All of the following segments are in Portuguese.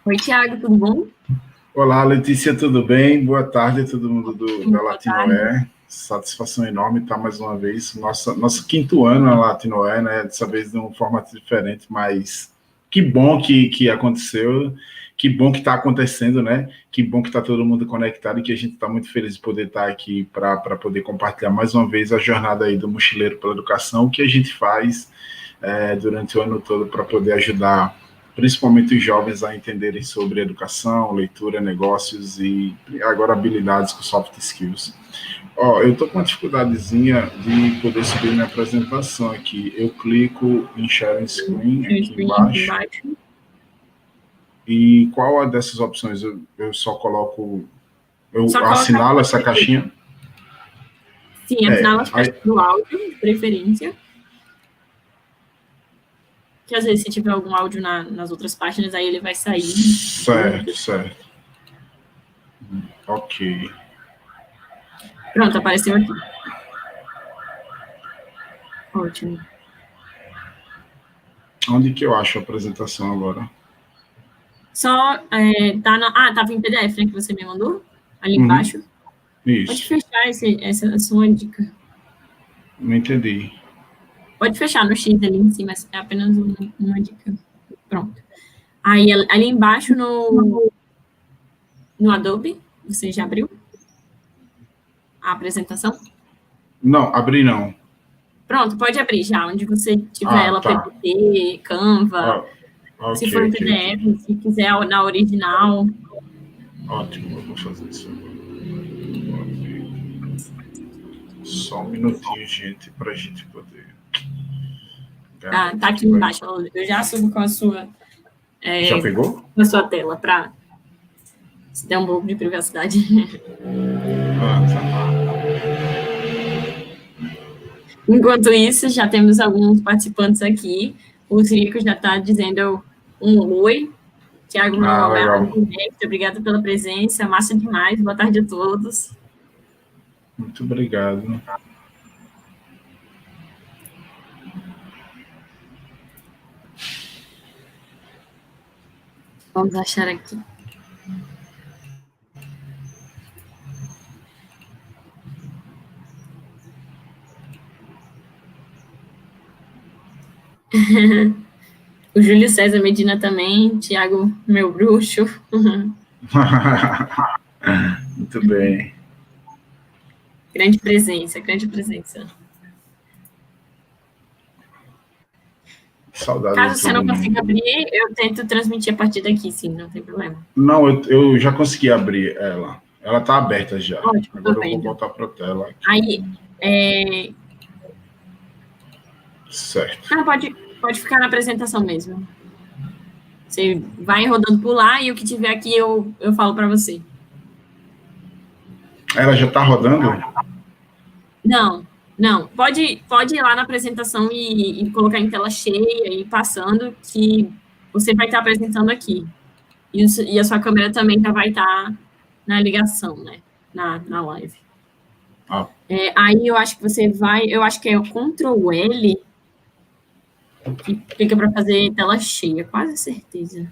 Oi, Thiago, tudo bom? Olá, Letícia, tudo bem? Boa tarde a todo mundo da Boa tarde. Latinoé. Satisfação enorme estar mais uma vez. Nosso quinto ano na Latinoé, né? Dessa vez de um formato diferente, mas que bom que aconteceu, que bom que está acontecendo, né? Que bom que está todo mundo conectado e que a gente está muito feliz de poder estar aqui para poder compartilhar mais uma vez a jornada aí do Mochileiro pela Educação, o que a gente faz durante o ano todo para poder ajudar principalmente os jovens a entenderem sobre educação, leitura, negócios e agora habilidades com soft skills. Eu estou com uma dificuldadezinha de poder subir minha apresentação aqui. Eu clico em Share Screen Tem um aqui screen aqui embaixo. embaixo. E qual a dessas opções? Eu só coloco... Eu Só colocar assinalo aqui. essa caixinha? Sim, assinala as caixas do áudio, de preferência. Que às vezes, se tiver algum áudio nas outras páginas, aí ele vai sair. Certo. Ok. Pronto, apareceu aqui. Ótimo. Onde que eu acho a apresentação agora? Só tava em PDF, né, que você me mandou? Ali embaixo. Pode Isso. fechar essa sua dica. Não entendi. Pode fechar no X ali em cima, é apenas uma dica. Pronto. Aí, ali embaixo no Adobe, você já abriu a apresentação? Não, abri não. Pronto, pode abrir já, onde você tiver ela, Tá. PPT, Canva, se for em Ok. PDF, se quiser na original. Ótimo, eu vou fazer isso agora. Só um minutinho, gente, para a gente poder... Tá aqui embaixo, eu já subo com a sua... Já pegou? Com a sua tela, para se der um pouco de privacidade. Tá. Enquanto isso, já temos alguns participantes aqui. O Zico já está dizendo um oi. Tiago, meu Legal. obrigado pela presença. Massa demais. Boa tarde a todos. Muito obrigado. Vamos achar aqui. O Júlio César Medina também, Tiago, meu bruxo. Muito bem. Grande presença, grande presença. Saudade. Caso você não consiga abrir, eu tento transmitir a partir daqui, sim, não tem problema. Não, eu já consegui abrir ela. Ela está aberta já. Ótimo, agora eu vou voltar para a tela aqui. Aí, Certo. Não, pode ficar na apresentação mesmo. Você vai rodando por lá e o que tiver aqui eu falo para você. Ela já está rodando? Não. Pode ir lá na apresentação e colocar em tela cheia e passando, que você vai estar apresentando aqui. E a sua câmera também já vai estar na ligação, né? Na live. Aí eu acho que você vai... Eu acho que é o Ctrl L que fica para fazer tela cheia, quase certeza.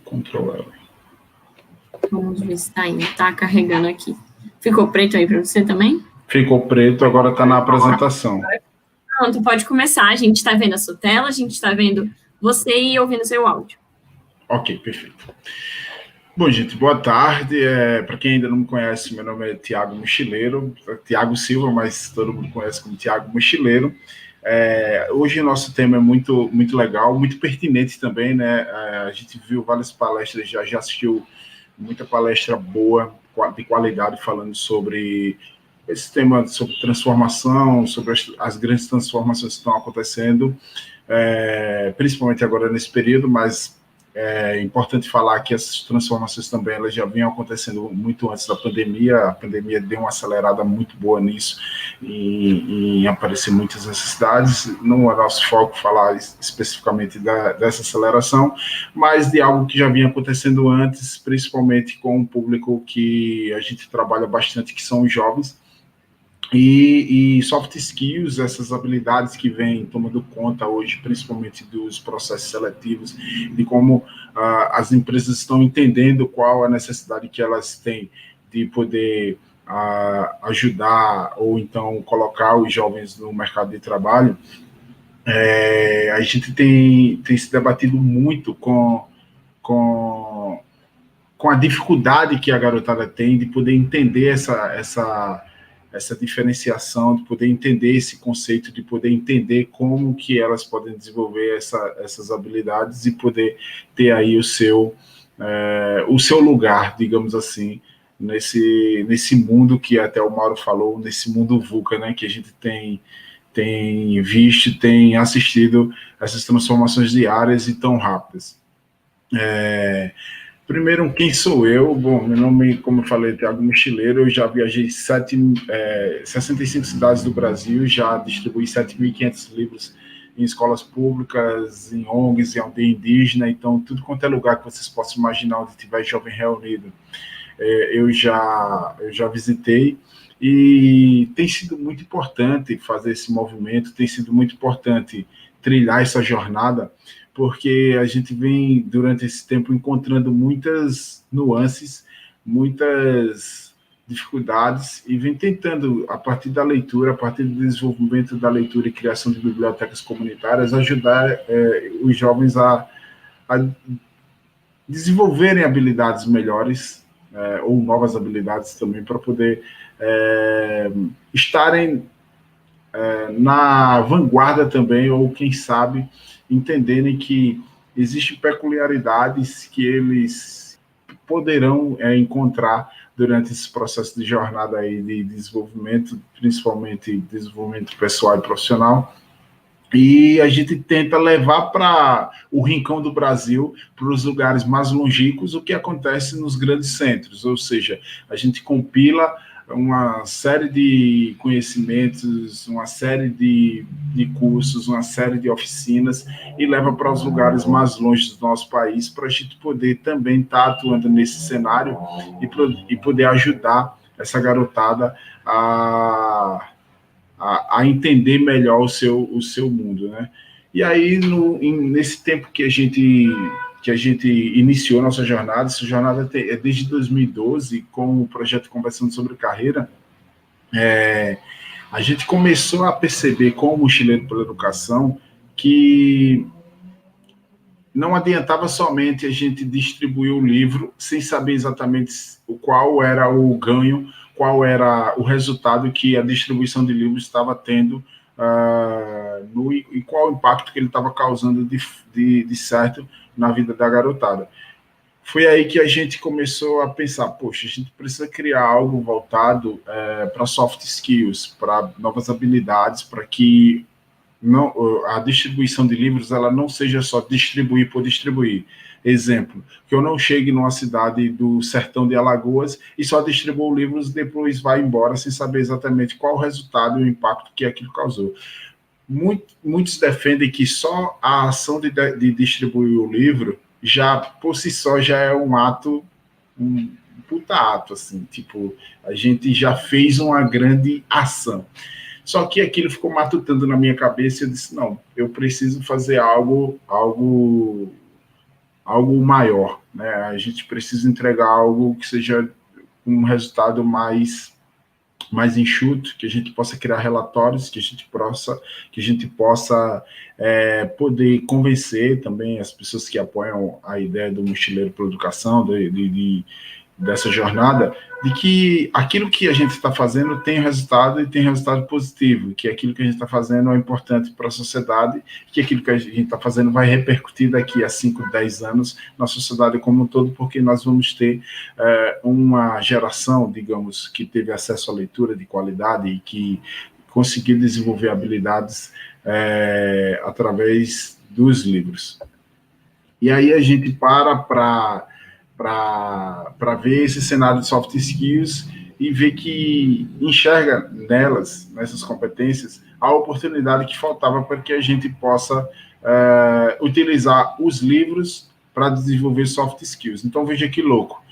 Ctrl L. Vamos ver se está indo. Está carregando aqui. Ficou preto aí para você também? Ficou preto, agora está na apresentação. Pronto, pode começar. A gente está vendo a sua tela, a gente está vendo você e ouvindo seu áudio. Ok, perfeito. Bom, gente, boa tarde. Para quem ainda não me conhece, meu nome é Tiago Mochileiro, Tiago Silva, mas todo mundo conhece como Tiago Mochileiro. Hoje o nosso tema é muito, muito legal, muito pertinente também, né? A gente viu várias palestras, já assistiu muita palestra boa, de qualidade, falando sobre esse tema, sobre transformação, sobre as grandes transformações que estão acontecendo, principalmente agora nesse período, mas é importante falar que essas transformações também elas já vinham acontecendo muito antes da pandemia. A pandemia deu uma acelerada muito boa nisso e aparecer muitas necessidades. Não é nosso foco falar especificamente dessa aceleração, mas de algo que já vinha acontecendo antes, principalmente com um público que a gente trabalha bastante, que são os jovens. E soft skills, essas habilidades que vêm tomando conta hoje, principalmente dos processos seletivos, de como as empresas estão entendendo qual a necessidade que elas têm de poder ajudar ou então colocar os jovens no mercado de trabalho. A gente tem se debatido muito com, com a dificuldade que a garotada tem de poder entender essa diferenciação, de poder entender esse conceito, de poder entender como que elas podem desenvolver essas habilidades e poder ter aí o seu lugar, digamos assim, nesse mundo que até o Mauro falou, nesse mundo VUCA, né, que a gente tem visto, tem assistido essas transformações diárias e tão rápidas. Primeiro, quem sou eu? Bom, meu nome, como eu falei, é Thiago Mochileiro. Eu já viajei 65 cidades do Brasil, já distribuí 7.500 livros em escolas públicas, em ONGs, em aldeia indígena. Então, tudo quanto é lugar que vocês possam imaginar onde tiver jovem reunido, eu já visitei. E tem sido muito importante fazer esse movimento, tem sido muito importante trilhar essa jornada, porque a gente vem, durante esse tempo, encontrando muitas nuances, muitas dificuldades, e vem tentando, a partir da leitura, a partir do desenvolvimento da leitura e criação de bibliotecas comunitárias, ajudar os jovens a desenvolverem habilidades melhores, ou novas habilidades também, para poder estarem na vanguarda também, ou quem sabe entenderem que existem peculiaridades que eles poderão encontrar durante esse processo de jornada aí de desenvolvimento, principalmente desenvolvimento pessoal e profissional. E a gente tenta levar para o rincão do Brasil, para os lugares mais longínquos, o que acontece nos grandes centros, ou seja, a gente compila uma série de conhecimentos, uma série de cursos, uma série de oficinas e leva para os lugares mais longe do nosso país para a gente poder também estar atuando nesse cenário e poder ajudar essa garotada a entender melhor o seu mundo, né? E aí, nesse tempo que a gente iniciou nossa jornada, essa jornada é desde 2012, com o projeto Conversando sobre Carreira, a gente começou a perceber, com o Mochileiro pela Educação, que não adiantava somente a gente distribuir o livro sem saber exatamente qual era o ganho, qual era o resultado que a distribuição de livros estava tendo e qual o impacto que ele estava causando de certo na vida da garotada. Foi aí que a gente começou a pensar, poxa, a gente precisa criar algo voltado para soft skills, para novas habilidades, para que a distribuição de livros ela não seja só distribuir por distribuir. Exemplo, que eu não chegue numa cidade do sertão de Alagoas e só distribuo livros e depois vai embora sem saber exatamente qual o resultado e o impacto que aquilo causou. Muitos defendem que só a ação de distribuir o livro já, por si só, já é um ato, um puta ato, assim, tipo, a gente já fez uma grande ação. Só que aquilo ficou matutando na minha cabeça e eu disse, não, eu preciso fazer algo maior, né? A gente precisa entregar algo que seja um resultado mais enxuto, que a gente possa criar relatórios, que a gente possa poder convencer também as pessoas que apoiam a ideia do Mochileiro pela Educação, dessa jornada, de que aquilo que a gente está fazendo tem resultado e tem resultado positivo, que aquilo que a gente está fazendo é importante para a sociedade, que aquilo que a gente está fazendo vai repercutir daqui a 5, 10 anos na sociedade como um todo, porque nós vamos ter uma geração, digamos, que teve acesso à leitura de qualidade e que conseguiu desenvolver habilidades através dos livros. E aí a gente para ver esse cenário de soft skills e ver que enxerga nessas competências, a oportunidade que faltava para que a gente possa utilizar os livros para desenvolver soft skills. Então, veja que louco.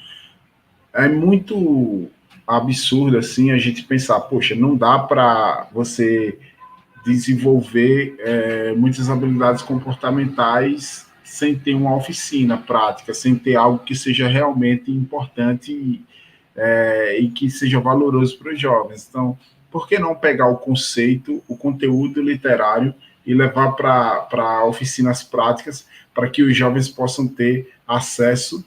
É muito absurdo assim a gente pensar, poxa, não dá para você desenvolver muitas habilidades comportamentais sem ter uma oficina prática, sem ter algo que seja realmente importante e que seja valoroso para os jovens. Então, por que não pegar o conceito, o conteúdo literário e levar para oficinas práticas para que os jovens possam ter acesso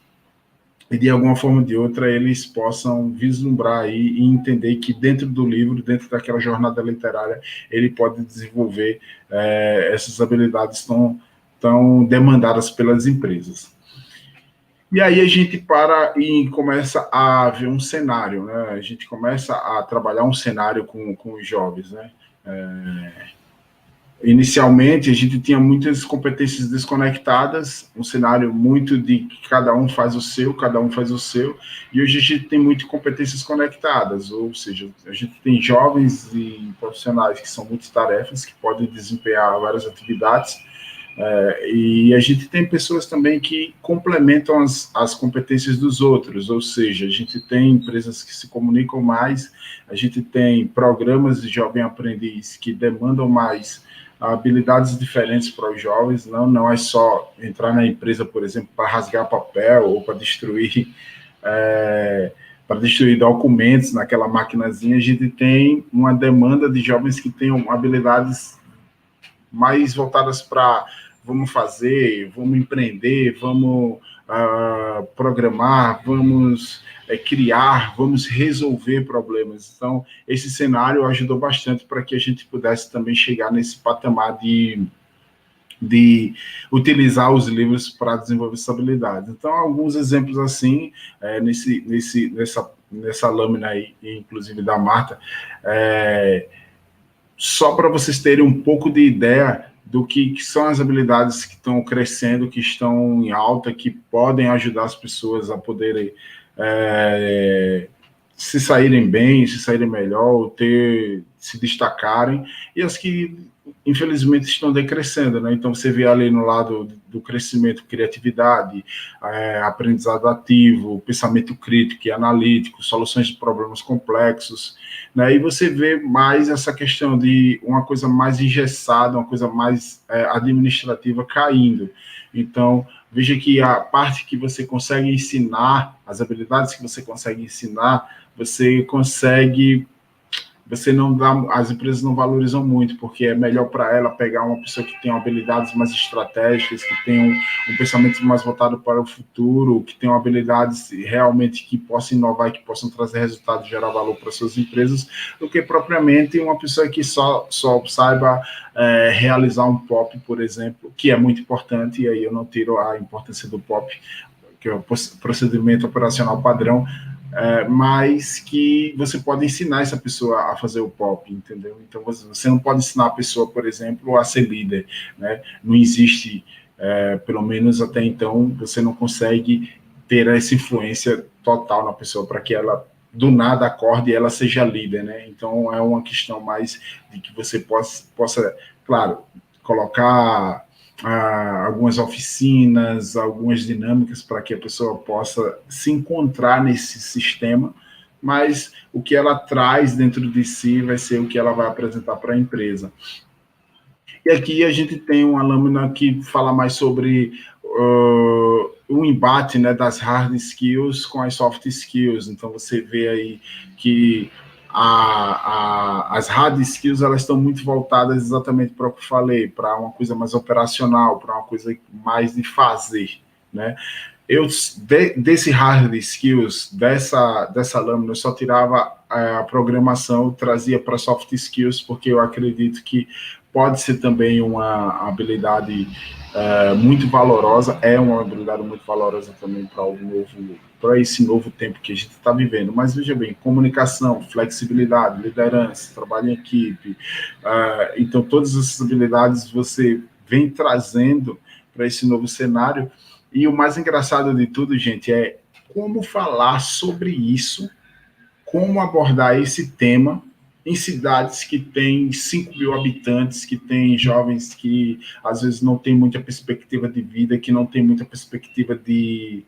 e de alguma forma ou de outra eles possam vislumbrar aí e entender que dentro do livro, dentro daquela jornada literária, ele pode desenvolver essas habilidades tão demandadas pelas empresas. E aí a gente para e começa a ver um cenário, né? A gente começa a trabalhar um cenário com os jovens, né? Inicialmente, a gente tinha muitas competências desconectadas, um cenário muito de que cada um faz o seu, e hoje a gente tem muitas competências conectadas, ou seja, a gente tem jovens e profissionais que são multitarefas, que podem desempenhar várias atividades, e a gente tem pessoas também que complementam as competências dos outros, ou seja, a gente tem empresas que se comunicam mais, a gente tem programas de jovem aprendiz que demandam mais habilidades diferentes para os jovens, não é só entrar na empresa, por exemplo, para rasgar papel ou para destruir documentos naquela maquinazinha. A gente tem uma demanda de jovens que tenham habilidades mais voltadas para vamos fazer, vamos empreender, vamos programar, vamos criar, vamos resolver problemas. Então, esse cenário ajudou bastante para que a gente pudesse também chegar nesse patamar de utilizar os livros para desenvolver essa habilidade. Então, alguns exemplos assim, nessa lâmina aí, inclusive da Marta, só para vocês terem um pouco de ideia do que são as habilidades que estão crescendo, que estão em alta, que podem ajudar as pessoas a poderem se saírem bem, se saírem melhor, se destacarem, e as que infelizmente estão decrescendo, né? Então você vê ali no lado do crescimento, criatividade, aprendizado ativo, pensamento crítico e analítico, soluções de problemas complexos, né? E você vê mais essa questão de uma coisa mais engessada, uma coisa mais administrativa caindo. Então, veja que a parte que você consegue ensinar, as habilidades que você consegue ensinar, as empresas não valorizam muito, porque é melhor para ela pegar uma pessoa que tem habilidades mais estratégicas, que tem um pensamento mais voltado para o futuro, que tem habilidades realmente que possam inovar, que possam trazer resultados, gerar valor para suas empresas, do que propriamente uma pessoa que só saiba realizar um POP, por exemplo, que é muito importante, e aí eu não tiro a importância do POP, que é o procedimento operacional padrão, mas que você pode ensinar essa pessoa a fazer o POP, entendeu? Então, você não pode ensinar a pessoa, por exemplo, a ser líder, né? Não existe, pelo menos até então, você não consegue ter essa influência total na pessoa para que ela, do nada, acorde e ela seja líder, né? Então, é uma questão mais de que você possa claro, colocar algumas oficinas, algumas dinâmicas para que a pessoa possa se encontrar nesse sistema, mas o que ela traz dentro de si vai ser o que ela vai apresentar para a empresa. E aqui a gente tem uma lâmina que fala mais sobre o embate, né, das hard skills com as soft skills. Então você vê aí que as hard skills elas estão muito voltadas exatamente para o que eu falei, para uma coisa mais operacional, para uma coisa mais de fazer, né? Desse hard skills, dessa lâmina, eu só tirava a programação, trazia para soft skills, porque eu acredito que pode ser também uma habilidade muito valorosa, é uma habilidade muito valorosa também para esse novo tempo que a gente está vivendo. Mas veja bem, comunicação, flexibilidade, liderança, trabalho em equipe, então todas essas habilidades você vem trazendo para esse novo cenário. E o mais engraçado de tudo, gente, é como falar sobre isso, como abordar esse tema em cidades que têm 5 mil habitantes, que têm jovens que às vezes não têm muita perspectiva de vida, que não têm muita perspectiva de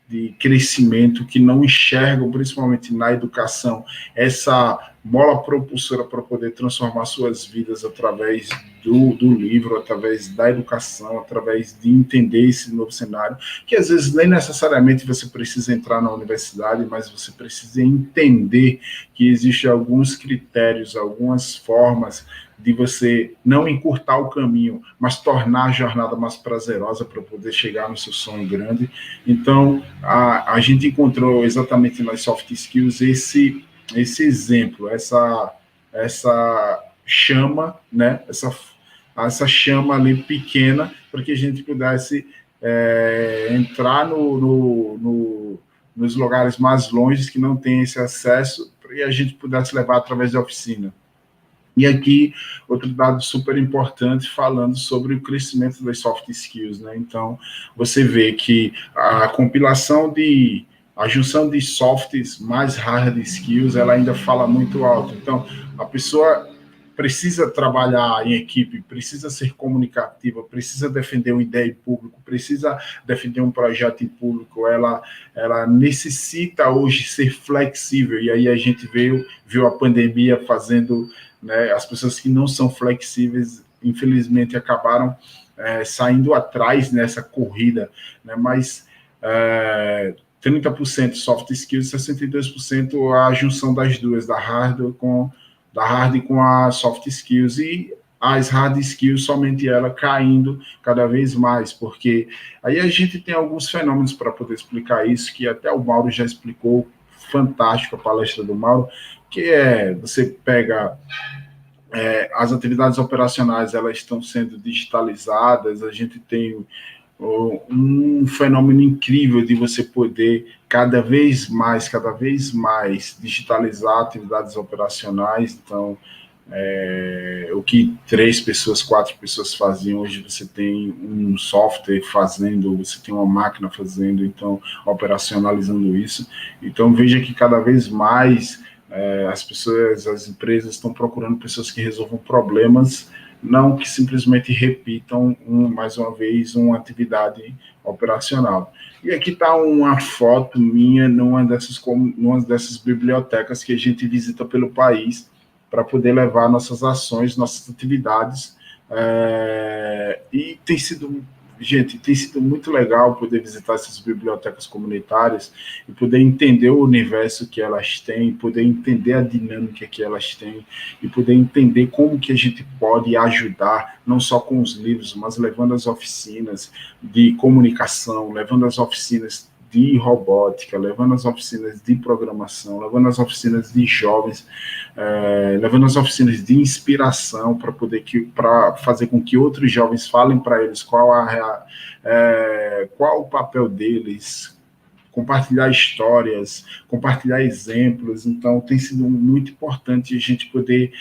de crescimento, que não enxergam, principalmente na educação, essa mola propulsora para poder transformar suas vidas através do livro, através da educação, através de entender esse novo cenário, que às vezes nem necessariamente você precisa entrar na universidade, mas você precisa entender que existem alguns critérios, algumas formas de você não encurtar o caminho, mas tornar a jornada mais prazerosa para poder chegar no seu sonho grande. Então, a gente encontrou exatamente nas soft skills esse exemplo, essa chama, né? Essa chama ali pequena, para que a gente pudesse entrar nos lugares mais longes que não tem esse acesso, e a gente pudesse levar através da oficina. E aqui, outro dado super importante, falando sobre o crescimento das soft skills, né? Então, você vê que a compilação a junção de softs mais hard skills, ela ainda fala muito alto. Então, a pessoa precisa trabalhar em equipe, precisa ser comunicativa, precisa defender uma ideia em público, precisa defender um projeto em público, ela necessita hoje ser flexível, e aí a gente viu a pandemia fazendo, né, as pessoas que não são flexíveis, infelizmente, acabaram saindo atrás nessa corrida, né, mas 30% soft skills, 62% a junção das duas, da hard com a soft skills, e as hard skills, somente ela caindo cada vez mais, porque aí a gente tem alguns fenômenos para poder explicar isso, que até o Mauro já explicou, fantástico a palestra do Mauro, que você pega as atividades operacionais, elas estão sendo digitalizadas, a gente tem um fenômeno incrível de você poder cada vez mais digitalizar atividades operacionais. Então, o que 3 pessoas, 4 pessoas faziam, hoje você tem um software fazendo, você tem uma máquina fazendo, então, operacionalizando isso. Então, veja que cada vez mais as empresas estão procurando pessoas que resolvam problemas, não que simplesmente repitam mais uma vez uma atividade operacional. E aqui está uma foto minha numa dessas bibliotecas que a gente visita pelo país para poder levar nossas ações, nossas atividades, e tem sido muito legal poder visitar essas bibliotecas comunitárias e poder entender o universo que elas têm, poder entender a dinâmica que elas têm e poder entender como que a gente pode ajudar, não só com os livros, mas levando as oficinas de comunicação, levando as oficinas de robótica, levando as oficinas de programação, levando as oficinas de jovens, levando as oficinas de inspiração para fazer com que outros jovens falem para eles qual o papel deles, compartilhar histórias, compartilhar exemplos. Então, tem sido muito importante a gente poder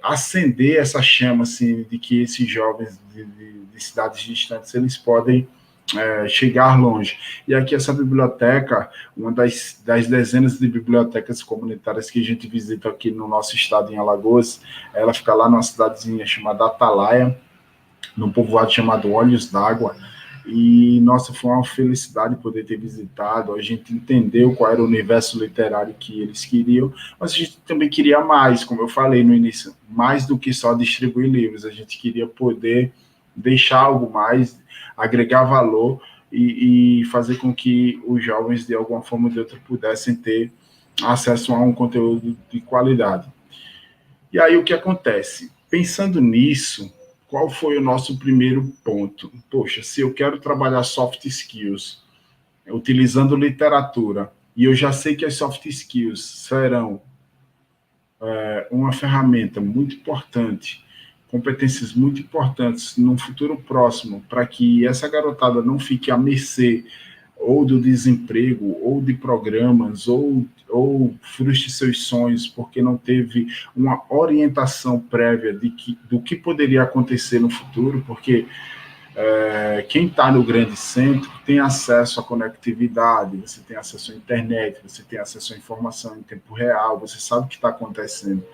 acender essa chama, assim, de que esses jovens de cidades distantes, eles podem chegar longe. E aqui essa biblioteca, uma das dezenas de bibliotecas comunitárias que a gente visita aqui no nosso estado, em Alagoas, ela fica lá numa cidadezinha chamada Atalaia, num povoado chamado Olhos d'Água, e, nossa, foi uma felicidade poder ter visitado, a gente entendeu qual era o universo literário que eles queriam, mas a gente também queria mais, como eu falei no início, mais do que só distribuir livros, a gente queria poder deixar algo mais, agregar valor e fazer com que os jovens, de alguma forma ou de outra, pudessem ter acesso a um conteúdo de qualidade. E aí o que acontece? Pensando nisso, qual foi o nosso primeiro ponto? Poxa, se eu quero trabalhar soft skills utilizando literatura, e eu já sei que as soft skills serão uma ferramenta muito importante, competências muito importantes no futuro próximo, para que essa garotada não fique à mercê ou do desemprego, ou de programas, ou frustre seus sonhos, porque não teve uma orientação prévia do que poderia acontecer no futuro, porque quem está no grande centro tem acesso à conectividade, você tem acesso à internet, você tem acesso à informação em tempo real, você sabe o que está acontecendo.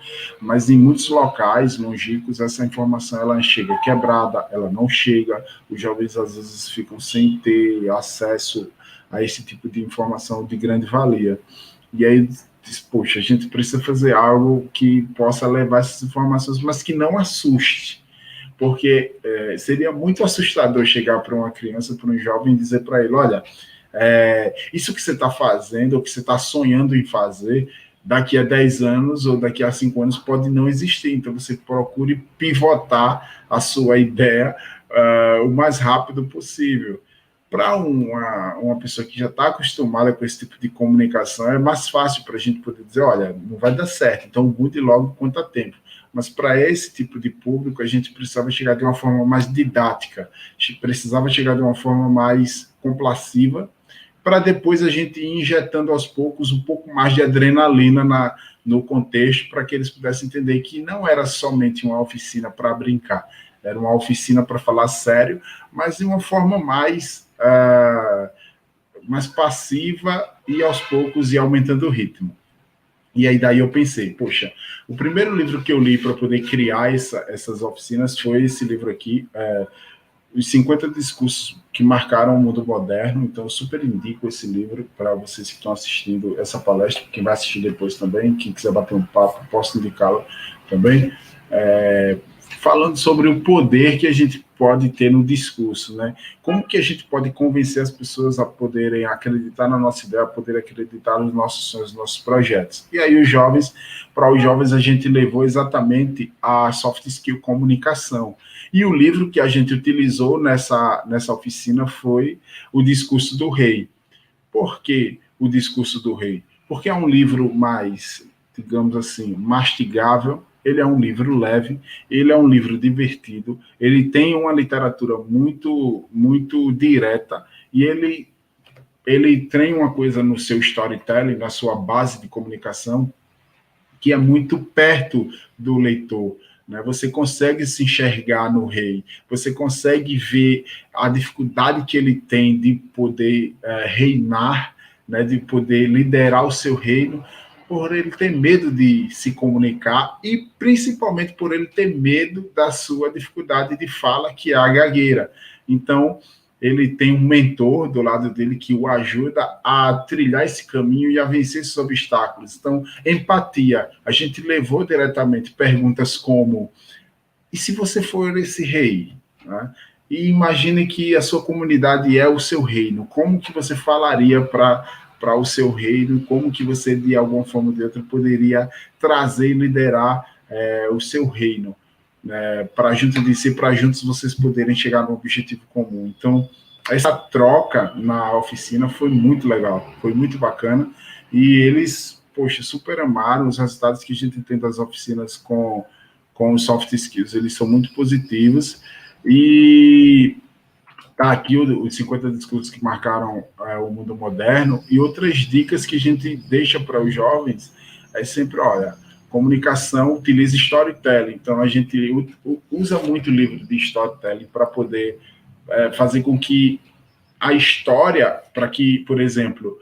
Mas em muitos locais longínquos, essa informação ela chega quebrada, ela não chega, os jovens às vezes ficam sem ter acesso a esse tipo de informação de grande valia. E aí diz, poxa, a gente precisa fazer algo que possa levar essas informações, mas que não assuste, porque seria muito assustador chegar para uma criança, para um jovem, e dizer para ele, olha, isso que você está fazendo, ou que você está sonhando em fazer, daqui a 10 anos ou daqui a 5 anos pode não existir. Então, você procure pivotar a sua ideia o mais rápido possível. Para uma pessoa que já está acostumada com esse tipo de comunicação, é mais fácil para a gente poder dizer, olha, não vai dar certo, então mude logo quanto a tempo. Mas para esse tipo de público, a gente precisava chegar de uma forma mais didática, precisava chegar de uma forma mais complaciva, para depois a gente ir injetando aos poucos um pouco mais de adrenalina no contexto, para que eles pudessem entender que não era somente uma oficina para brincar, era uma oficina para falar sério, mas de uma forma mais passiva e aos poucos ir aumentando o ritmo. E aí daí eu pensei, poxa, o primeiro livro que eu li para poder criar essas oficinas foi esse livro aqui, Os 50 Discursos que Marcaram o Mundo Moderno. Então eu super indico esse livro para vocês que estão assistindo essa palestra, quem vai assistir depois também, quem quiser bater um papo, posso indicá-lo também, falando sobre o poder que a gente pode ter no discurso, né? Como que a gente pode convencer as pessoas a poderem acreditar na nossa ideia, a poderem acreditar nos nossos sonhos, nos nossos projetos. E aí para os jovens a gente levou exatamente a soft skill comunicação. E o livro que a gente utilizou nessa oficina foi O Discurso do Rei. Por que O Discurso do Rei? Porque é um livro mais, digamos assim, mastigável, ele é um livro leve, ele é um livro divertido, ele tem uma literatura muito, muito direta, e ele tem uma coisa no seu storytelling, na sua base de comunicação, que é muito perto do leitor. Né? Você consegue se enxergar no rei, você consegue ver a dificuldade que ele tem de poder reinar, né? De poder liderar o seu reino, por ele ter medo de se comunicar e principalmente por ele ter medo da sua dificuldade de fala, que é a gagueira. Então, ele tem um mentor do lado dele que o ajuda a trilhar esse caminho e a vencer esses obstáculos. Então, empatia. A gente levou diretamente perguntas como: e se você for esse rei? Né? E imagine que a sua comunidade é o seu reino. Como que você falaria para o seu reino? Como que você, de alguma forma ou de outra, poderia trazer e liderar o seu reino? Para juntos de si, para juntos vocês poderem chegar no objetivo comum. Então, essa troca na oficina foi muito legal, foi muito bacana, e eles, poxa, super amaram os resultados que a gente tem das oficinas com os soft skills, eles são muito positivos, e tá aqui os 50 discursos que marcaram o mundo moderno, e outras dicas que a gente deixa para os jovens, é sempre, olha, comunicação utiliza storytelling, então a gente usa muito livro de storytelling para poder fazer com que a história, para que, por exemplo,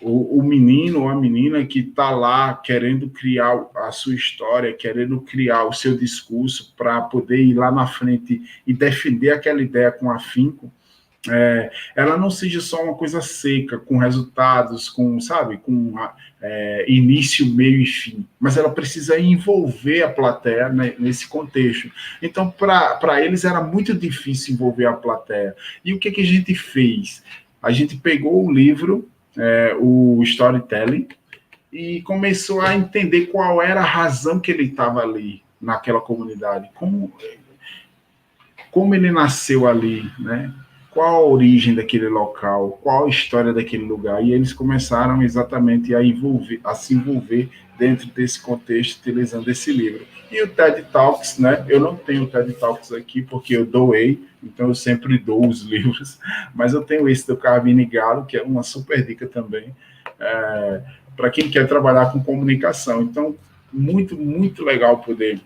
o menino ou a menina que está lá querendo criar a sua história, querendo criar o seu discurso para poder ir lá na frente e defender aquela ideia com afinco, ela não seja só uma coisa seca, com resultados, sabe, com início, meio e fim, mas ela precisa envolver a plateia, né, nesse contexto. Então, para eles era muito difícil envolver a plateia. E o que a gente fez? A gente pegou o livro, o Storytelling, e começou a entender qual era a razão que ele estava ali, naquela comunidade, como ele nasceu ali, né? Qual a origem daquele local, qual a história daquele lugar, e eles começaram exatamente a se envolver dentro desse contexto, utilizando esse livro. E o TED Talks, né? Eu não tenho o TED Talks aqui porque eu doei, então eu sempre dou os livros, mas eu tenho esse do Carmine Gallo, que é uma super dica também, para quem quer trabalhar com comunicação. Então, muito, muito legal poder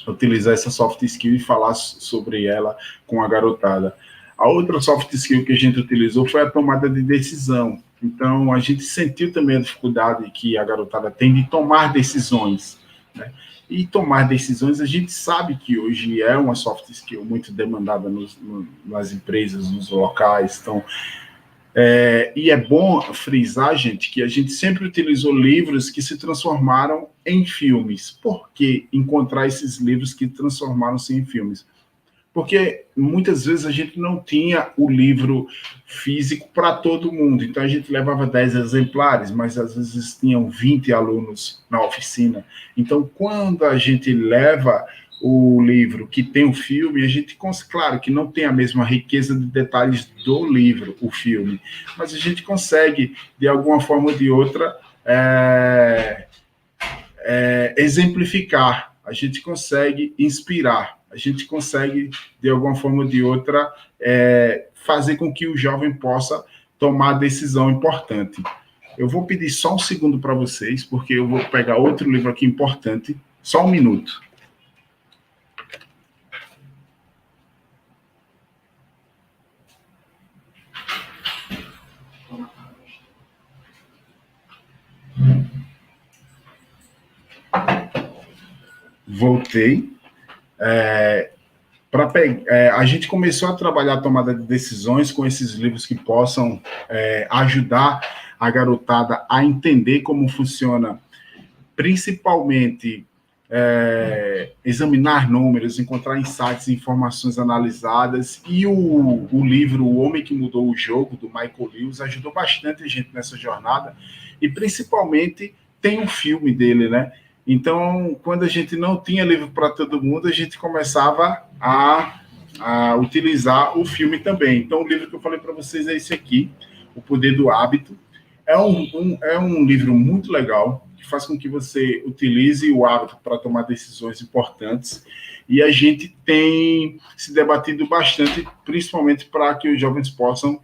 utilizar essa soft skill e falar sobre ela com a garotada. A outra soft skill que a gente utilizou foi a tomada de decisão. Então, a gente sentiu também a dificuldade que a garotada tem de tomar decisões, né? E tomar decisões, a gente sabe que hoje é uma soft skill muito demandada nas empresas, nos locais. Então, E é bom frisar, gente, que a gente sempre utilizou livros que se transformaram em filmes. Por que encontrar esses livros que transformaram-se em filmes? Porque muitas vezes a gente não tinha o livro físico para todo mundo. Então a gente levava 10 exemplares, mas às vezes tinham 20 alunos na oficina. Então, quando a gente leva o livro que tem o filme, a gente, claro que não tem a mesma riqueza de detalhes do livro, o filme, mas a gente consegue, de alguma forma ou de outra, exemplificar, a gente consegue inspirar, a gente consegue, de alguma forma ou de outra, fazer com que o jovem possa tomar decisão importante. Eu vou pedir só um segundo para vocês, porque eu vou pegar outro livro aqui importante, só um minuto. Voltei. A gente começou a trabalhar a tomada de decisões com esses livros que possam ajudar a garotada a entender como funciona, principalmente examinar números, encontrar insights, informações analisadas, e o livro O Homem que Mudou o Jogo, do Michael Lewis, ajudou bastante a gente nessa jornada, e principalmente tem um filme dele, né? Então, quando a gente não tinha livro para todo mundo, a gente começava a utilizar o filme também. Então, o livro que eu falei para vocês é esse aqui, O Poder do Hábito. É um livro muito legal, que faz com que você utilize o hábito para tomar decisões importantes. E a gente tem se debatido bastante, principalmente para que os jovens possam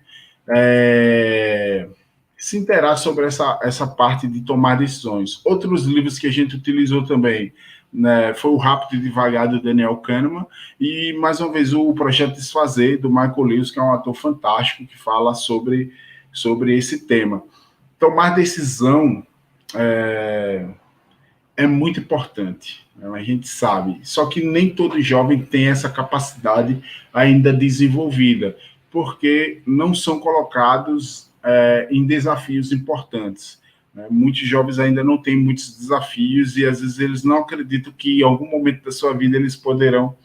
se interar sobre essa parte de tomar decisões. Outros livros que a gente utilizou também, né, foi o Rápido e Devagar, do Daniel Kahneman, e, mais uma vez, o Projeto Desfazer, do Michael Lewis, que é um ator fantástico, que fala sobre esse tema. Tomar decisão é muito importante, né? A gente sabe, só que nem todo jovem tem essa capacidade ainda desenvolvida, porque não são colocados em desafios importantes, né? Muitos jovens ainda não têm muitos desafios e às vezes eles não acreditam que em algum momento da sua vida eles poderão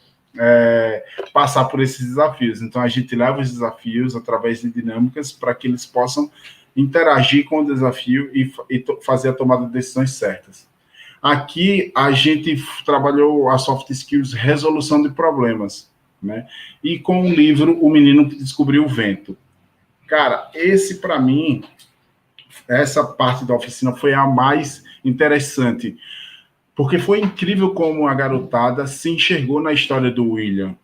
passar por esses desafios. Então a gente leva os desafios através de dinâmicas para que eles possam interagir com o desafio e fazer a tomada de decisões certas. Aqui a gente trabalhou a soft skills resolução de problemas, né? E com o livro O Menino que Descobriu o Vento. Cara, esse para mim, essa parte da oficina foi a mais interessante, porque foi incrível como a garotada se enxergou na história do William.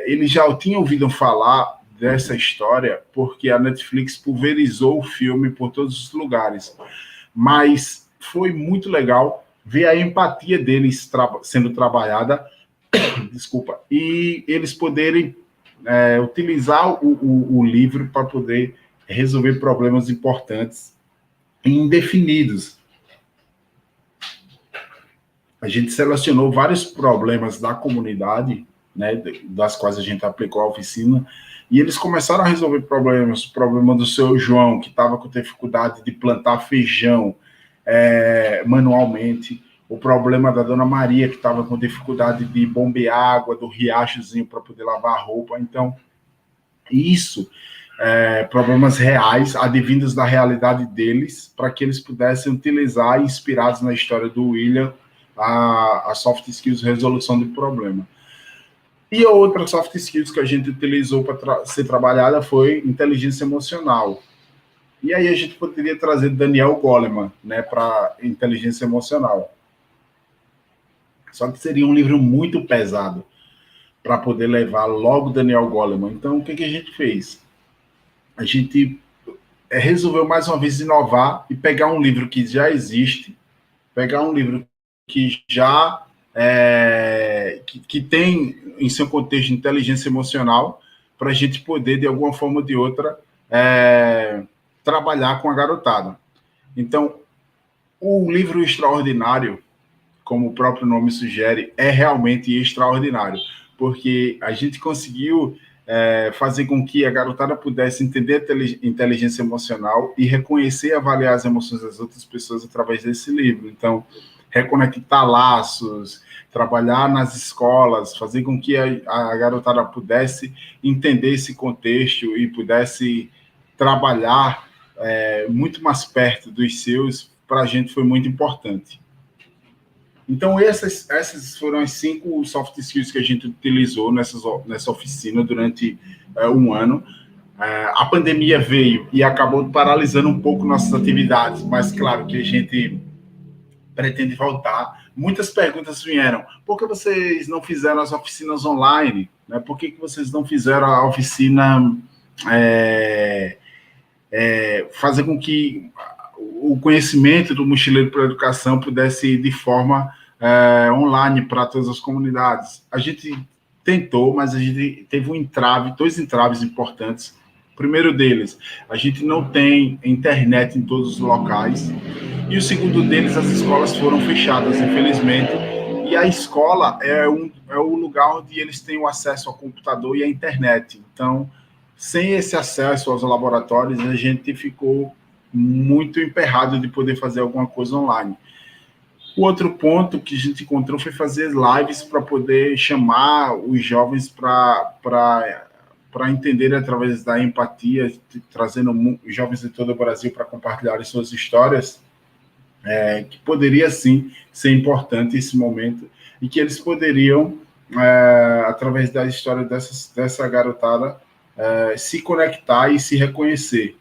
Eles já tinham ouvido falar dessa história porque a Netflix pulverizou o filme por todos os lugares, mas foi muito legal ver a empatia deles sendo trabalhada, desculpa, e eles poderem utilizar o livro para poder resolver problemas importantes e indefinidos. A gente selecionou vários problemas da comunidade, né, das quais a gente aplicou a oficina, e eles começaram a resolver problemas. O problema do seu João, que estava com dificuldade de plantar feijão manualmente, o problema da Dona Maria, que estava com dificuldade de bombear água do riachozinho para poder lavar a roupa. Então, isso, problemas reais, advindos da realidade deles, para que eles pudessem utilizar, inspirados na história do William, a soft skills resolução de problema. E a outra soft skills que a gente utilizou para ser trabalhada foi inteligência emocional. E aí a gente poderia trazer Daniel Goleman, né, para inteligência emocional. Só que seria um livro muito pesado para poder levar logo Daniel Goleman. Então, o que a gente fez? A gente resolveu mais uma vez inovar e pegar um livro que já existe, pegar um livro que já que tem em seu contexto de inteligência emocional, para a gente poder, de alguma forma ou de outra, trabalhar com a garotada. Então, o livro extraordinário, como o próprio nome sugere, é realmente extraordinário, porque a gente conseguiu fazer com que a garotada pudesse entender a inteligência emocional e reconhecer e avaliar as emoções das outras pessoas através desse livro. Então, reconectar laços, trabalhar nas escolas, fazer com que a garotada pudesse entender esse contexto e pudesse trabalhar muito mais perto dos seus, para a gente foi muito importante. Então, essas foram as 5 soft skills que a gente utilizou nessa oficina durante um ano. A pandemia veio e acabou paralisando um pouco nossas atividades, mas claro que a gente pretende voltar. Muitas perguntas vieram. Por que vocês não fizeram as oficinas online? Né? Por que vocês não fizeram a oficina fazer com que o conhecimento do Mochileiro para a Educação pudesse ir de forma online para todas as comunidades? A gente tentou, mas a gente teve dois entraves importantes. O primeiro deles, a gente não tem internet em todos os locais. E o segundo deles, as escolas foram fechadas, infelizmente. E a escola é o lugar onde eles têm o acesso ao computador e à internet. Então, sem esse acesso aos laboratórios, a gente ficou muito emperrado de poder fazer alguma coisa online. O outro ponto que a gente encontrou foi fazer lives para poder chamar os jovens para entender através da empatia, trazendo os jovens de todo o Brasil para compartilhar suas histórias, que poderia, sim, ser importante esse momento, e que eles poderiam, através da história dessa garotada, se conectar e se reconhecer.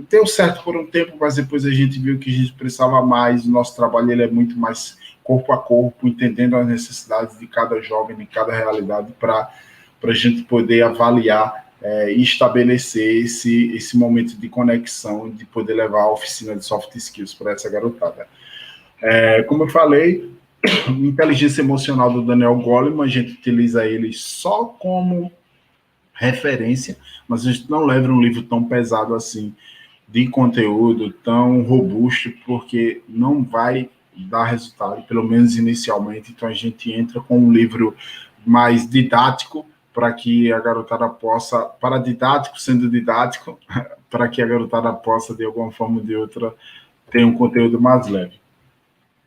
Deu certo por um tempo, mas depois a gente viu que a gente precisava mais. O nosso trabalho ele é muito mais corpo a corpo, entendendo as necessidades de cada jovem, de cada realidade, para a gente poder avaliar e estabelecer esse momento de conexão, de poder levar a oficina de soft skills para essa garotada. Como eu falei, inteligência emocional do Daniel Goleman, a gente utiliza ele só como referência, mas a gente não leva um livro tão pesado assim, de conteúdo tão robusto, porque não vai dar resultado, pelo menos inicialmente. Então a gente entra com um livro mais didático, para que a garotada possa, paradidático sendo didático, para que a garotada possa, de alguma forma ou de outra, ter um conteúdo mais leve.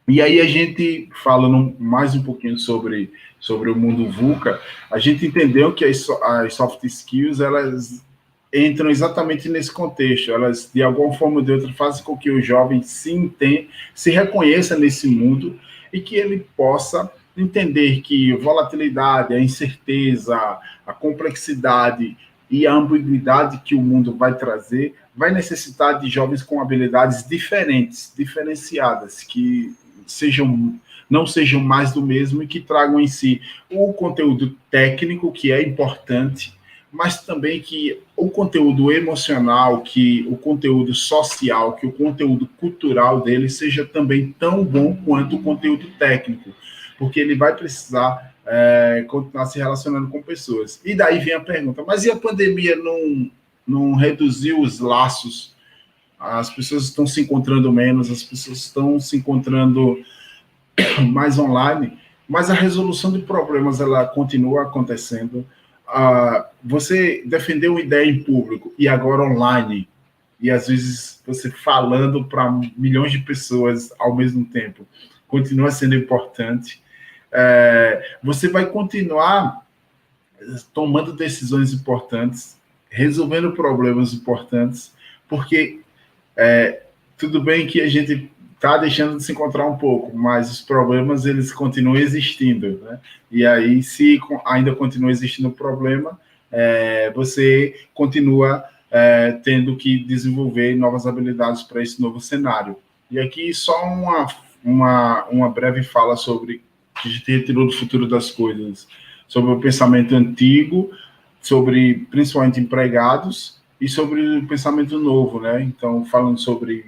E aí a gente, falando mais um pouquinho sobre o mundo VUCA, a gente entendeu que as soft skills, elas entram exatamente nesse contexto. Elas, de alguma forma ou de outra, fazem com que o jovem se reconheça nesse mundo e que ele possa entender que volatilidade, a incerteza, a complexidade e a ambiguidade que o mundo vai trazer vai necessitar de jovens com habilidades diferentes, diferenciadas, que não sejam mais do mesmo e que tragam em si o conteúdo técnico, que é importante, mas também que o conteúdo emocional, que o conteúdo social, que o conteúdo cultural dele seja também tão bom quanto o conteúdo técnico, porque ele vai precisar continuar se relacionando com pessoas. E daí vem a pergunta, mas e a pandemia não reduziu os laços? As pessoas estão se encontrando menos, as pessoas estão se encontrando mais online, mas a resolução de problemas ela continua acontecendo. Você defendeu uma ideia em público e agora online, e às vezes você falando para milhões de pessoas ao mesmo tempo, continua sendo importante. Você vai continuar tomando decisões importantes, resolvendo problemas importantes, porque tudo bem que a gente está deixando de se encontrar um pouco, mas os problemas eles continuam existindo, né? E aí, se ainda continua existindo o problema, você continua tendo que desenvolver novas habilidades para esse novo cenário. E aqui só uma breve fala sobre que a gente retirou do futuro das coisas, sobre o pensamento antigo, sobre principalmente empregados e sobre o pensamento novo, né? Então, falando sobre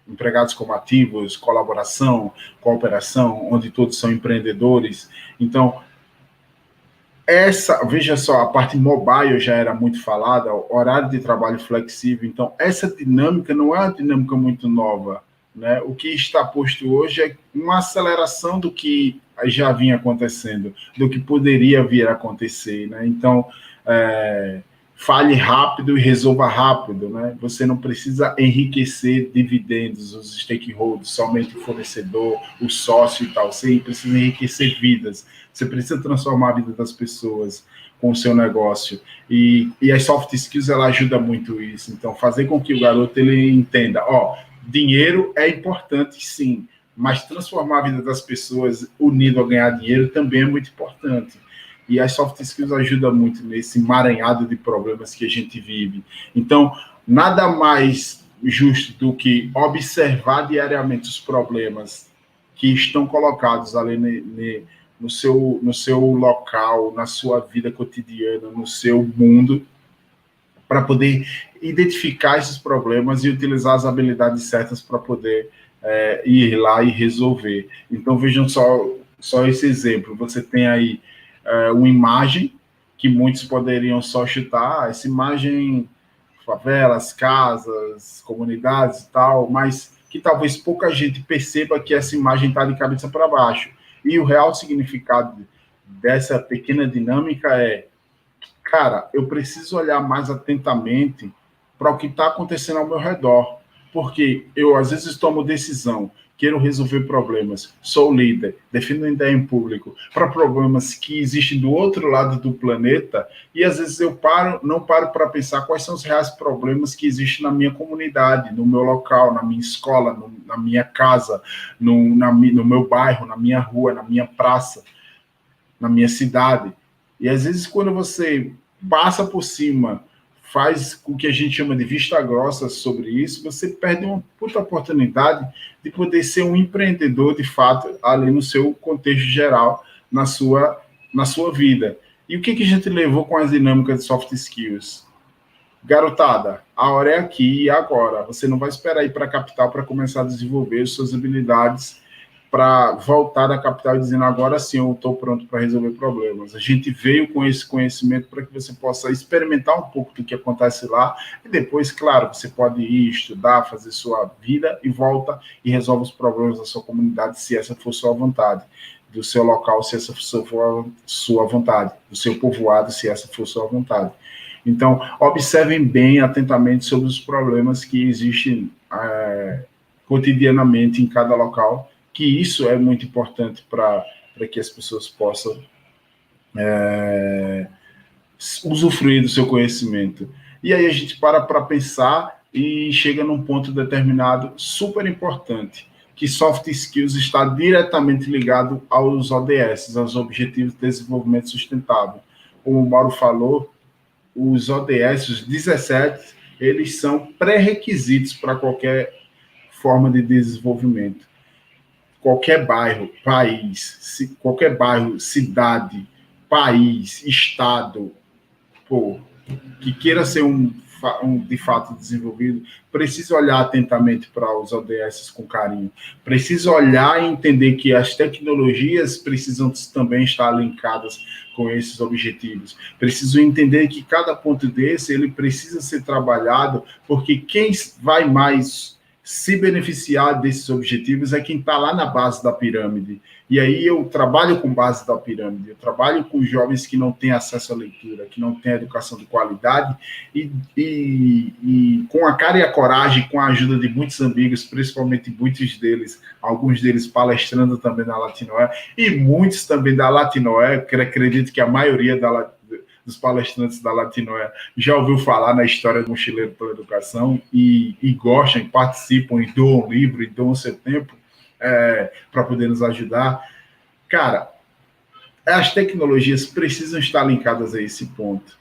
empregados como ativos, colaboração, cooperação, onde todos são empreendedores. Então, veja só, a parte mobile já era muito falada, horário de trabalho flexível. Então, essa dinâmica não é uma dinâmica muito nova, né? O que está posto hoje é uma aceleração do que já vinha acontecendo, do que poderia vir a acontecer, né? Então, fale rápido e resolva rápido, né? Você não precisa enriquecer dividendos, os stakeholders, somente o fornecedor, o sócio e tal. Você precisa enriquecer vidas. Você precisa transformar a vida das pessoas com o seu negócio. E as soft skills, ela ajuda muito isso. Então, fazer com que o garoto ele entenda, dinheiro é importante, sim, mas transformar a vida das pessoas unido a ganhar dinheiro também é muito importante. E as soft skills ajudam muito nesse emaranhado de problemas que a gente vive. Então, nada mais justo do que observar diariamente os problemas que estão colocados ali no seu local, na sua vida cotidiana, no seu mundo, para poder identificar esses problemas e utilizar as habilidades certas para poder ir lá e resolver. Então, vejam só esse exemplo. Você tem aí uma imagem que muitos poderiam só chutar, essa imagem, favelas, casas, comunidades e tal, mas que talvez pouca gente perceba que essa imagem está de cabeça para baixo. E o real significado dessa pequena dinâmica cara, eu preciso olhar mais atentamente para o que está acontecendo ao meu redor, porque eu, às vezes, tomo decisão, quero resolver problemas, sou líder, defendo uma ideia em público para problemas que existem do outro lado do planeta, e às vezes eu não paro para pensar quais são os reais problemas que existem na minha comunidade, no meu local, na minha escola, na minha casa, no meu bairro, na minha rua, na minha praça, na minha cidade. E às vezes, quando você passa por cima, faz o que a gente chama de vista grossa sobre isso, você perde uma puta oportunidade de poder ser um empreendedor, de fato, ali no seu contexto geral, na sua vida. E o que a gente levou com as dinâmicas de soft skills? Garotada, a hora é aqui e agora. Você não vai esperar ir para a capital para começar a desenvolver suas habilidades para voltar da capital dizendo agora sim eu estou pronto para resolver problemas. A gente veio com esse conhecimento para que você possa experimentar um pouco do que acontece lá e depois, claro, você pode ir estudar, fazer sua vida e volta e resolve os problemas da sua comunidade, se essa for sua vontade, do seu local, se essa for sua vontade, do seu povoado, se essa for sua vontade. Então, observem bem, atentamente, sobre os problemas que existem cotidianamente em cada local, que isso é muito importante para que as pessoas possam usufruir do seu conhecimento. E aí a gente para pensar e chega num ponto determinado super importante, que soft skills está diretamente ligado aos ODS, aos Objetivos de Desenvolvimento Sustentável. Como o Mauro falou, os ODS, os 17, eles são pré-requisitos para qualquer forma de desenvolvimento. Qualquer bairro, qualquer bairro, cidade, país, estado, que queira ser de fato desenvolvido, precisa olhar atentamente para os ODS com carinho. Precisa olhar e entender que as tecnologias precisam também estar linkadas com esses objetivos. Preciso entender que cada ponto desse ele precisa ser trabalhado, porque quem vai mais se beneficiar desses objetivos é quem está lá na base da pirâmide. E aí eu trabalho com base da pirâmide, eu trabalho com jovens que não têm acesso à leitura, que não têm educação de qualidade, e com a cara e a coragem, com a ajuda de muitos amigos, principalmente muitos deles, alguns deles palestrando também na Latinoé, e muitos também da Latinoé, que eu acredito que a maioria dos palestrantes da Latinoé já ouviu falar na história do Mochileiro pela Educação e gostam, e participam, e doam livro, e doam seu tempo para poder nos ajudar. Cara, as tecnologias precisam estar linkadas a esse ponto.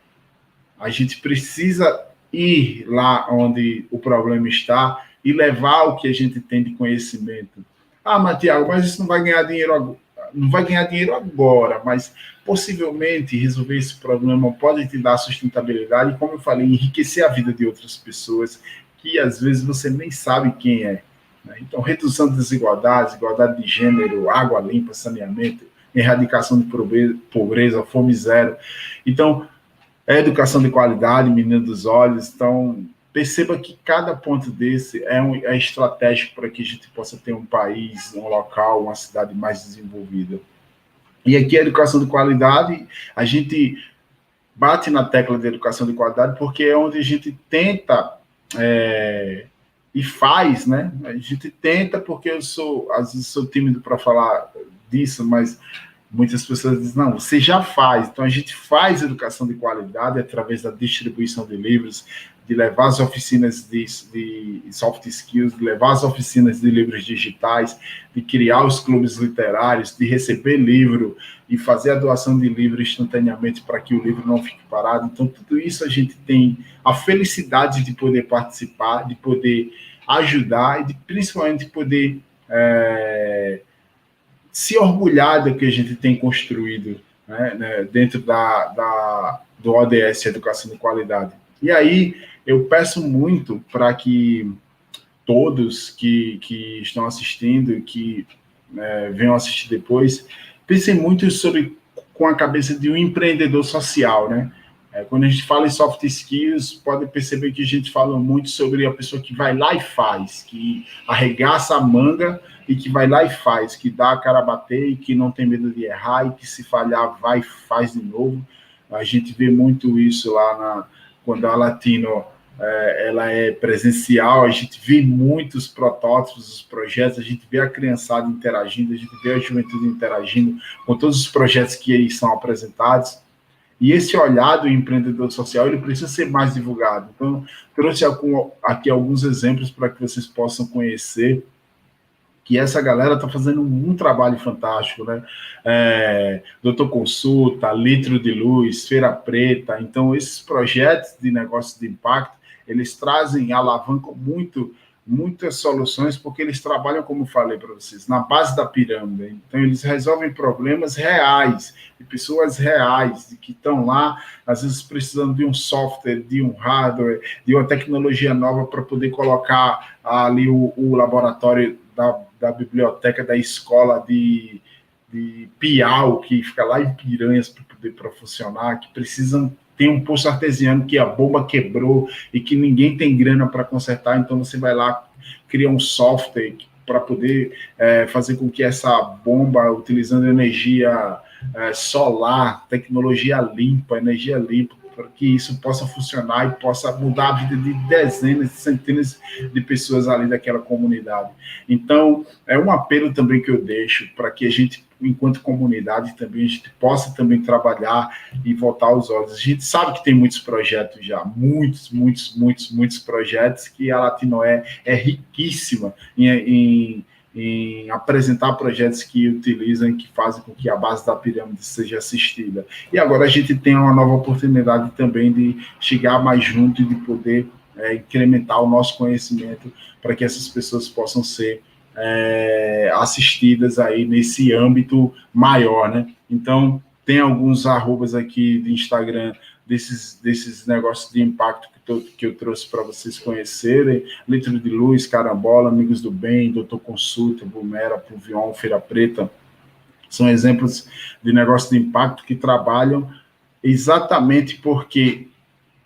A gente precisa ir lá onde o problema está e levar o que a gente tem de conhecimento. Mas, Tiago, mas isso não vai ganhar dinheiro agora, mas possivelmente resolver esse problema pode te dar sustentabilidade e, como eu falei, enriquecer a vida de outras pessoas que às vezes você nem sabe quem é. Então, redução de desigualdades, igualdade de gênero, água limpa, saneamento, erradicação de pobreza, fome zero. Então, educação de qualidade, menino dos olhos. Então, perceba que cada ponto desse é estratégico para que a gente possa ter um país, um local, uma cidade mais desenvolvida. E aqui a educação de qualidade, a gente bate na tecla de educação de qualidade, porque é onde a gente tenta e faz, né? A gente tenta, porque às vezes sou tímido para falar disso, mas muitas pessoas dizem, não, você já faz. Então, a gente faz educação de qualidade através da distribuição de livros, de levar as oficinas de soft skills, de levar as oficinas de livros digitais, de criar os clubes literários, de receber livro e fazer a doação de livro instantaneamente para que o livro não fique parado. Então, tudo isso a gente tem a felicidade de poder participar, de poder ajudar e de, principalmente, poder se orgulhar do que a gente tem construído, né, dentro do ODS, Educação de Qualidade. E aí, eu peço muito para que todos que estão assistindo e que venham assistir depois, pensem muito com a cabeça de um empreendedor social, né? Quando a gente fala em soft skills, pode perceber que a gente fala muito sobre a pessoa que vai lá e faz, que arregaça a manga e que vai lá e faz, que dá a cara a bater e que não tem medo de errar e que se falhar vai e faz de novo. A gente vê muito isso lá quando a Latino ela é presencial, a gente vê muitos protótipos, os projetos, a gente vê a criançada interagindo, a gente vê a juventude interagindo com todos os projetos que aí são apresentados. E esse olhar do empreendedor social, ele precisa ser mais divulgado. Então, trouxe aqui alguns exemplos para que vocês possam conhecer que essa galera está fazendo um trabalho fantástico, né? Doutor Consulta, Litro de Luz, Feira Preta. Então, esses projetos de negócio de impacto, eles trazem, alavancam muitas soluções, porque eles trabalham, como falei para vocês, na base da pirâmide. Então, eles resolvem problemas reais, de pessoas reais, que estão lá, às vezes precisando de um software, de um hardware, de uma tecnologia nova para poder colocar ali o laboratório da biblioteca da escola de Piau, que fica lá em Piranhas para poder funcionar, que precisam ter um poço artesiano que a bomba quebrou e que ninguém tem grana para consertar, então você vai lá, cria um software para poder fazer com que essa bomba, utilizando energia solar, tecnologia limpa, energia limpa, para que isso possa funcionar e possa mudar a vida de dezenas, centenas de pessoas ali daquela comunidade. Então, é um apelo também que eu deixo para que a gente, enquanto comunidade, também a gente possa também trabalhar e voltar os olhos. A gente sabe que tem muitos projetos já, muitos projetos, que a Latinoé é riquíssima em apresentar projetos que utilizam e que fazem com que a base da pirâmide seja assistida. E agora a gente tem uma nova oportunidade também de chegar mais junto e de poder incrementar o nosso conhecimento para que essas pessoas possam ser assistidas aí nesse âmbito maior, né? Então, tem alguns arrobas aqui de Instagram desses negócios de impacto que eu trouxe para vocês conhecerem: Litro de Luz, Carambola, Amigos do Bem, Doutor Consulta, Bumera, Puvion, Feira Preta. São exemplos de negócios de impacto que trabalham exatamente porque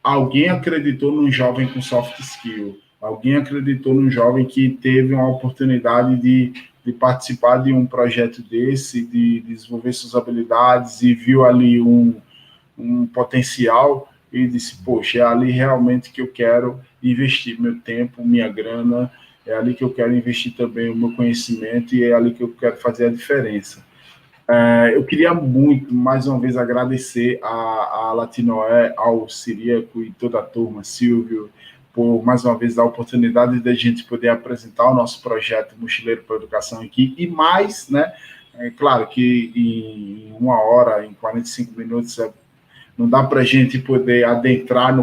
alguém acreditou num jovem com soft skill, alguém acreditou num jovem que teve uma oportunidade de participar de um projeto desse, de desenvolver suas habilidades e viu ali um potencial e disse, poxa, é ali realmente que eu quero investir meu tempo, minha grana, é ali que eu quero investir também o meu conhecimento e é ali que eu quero fazer a diferença. Eu queria muito, mais uma vez, agradecer a Latinoé, ao Ciríaco e toda a turma, Silvio, por, mais uma vez, dar a oportunidade de a gente poder apresentar o nosso projeto Mochileiro para a Educação aqui, e mais, né, claro que em 1 hora, em 45 minutos, não dá para a gente poder adentrar no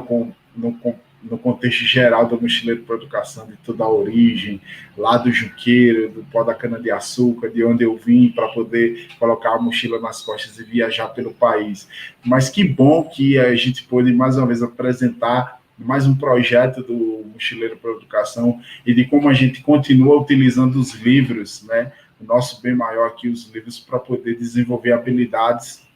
contexto geral do Mochileiro para a Educação, de toda a origem, lá do Junqueiro, do pó da cana-de-açúcar, de onde eu vim, para poder colocar a mochila nas costas e viajar pelo país. Mas que bom que a gente pôde, mais uma vez, apresentar mais um projeto do Mochileiro para a Educação e de como a gente continua utilizando os livros, né? O nosso bem maior aqui, os livros, para poder desenvolver habilidades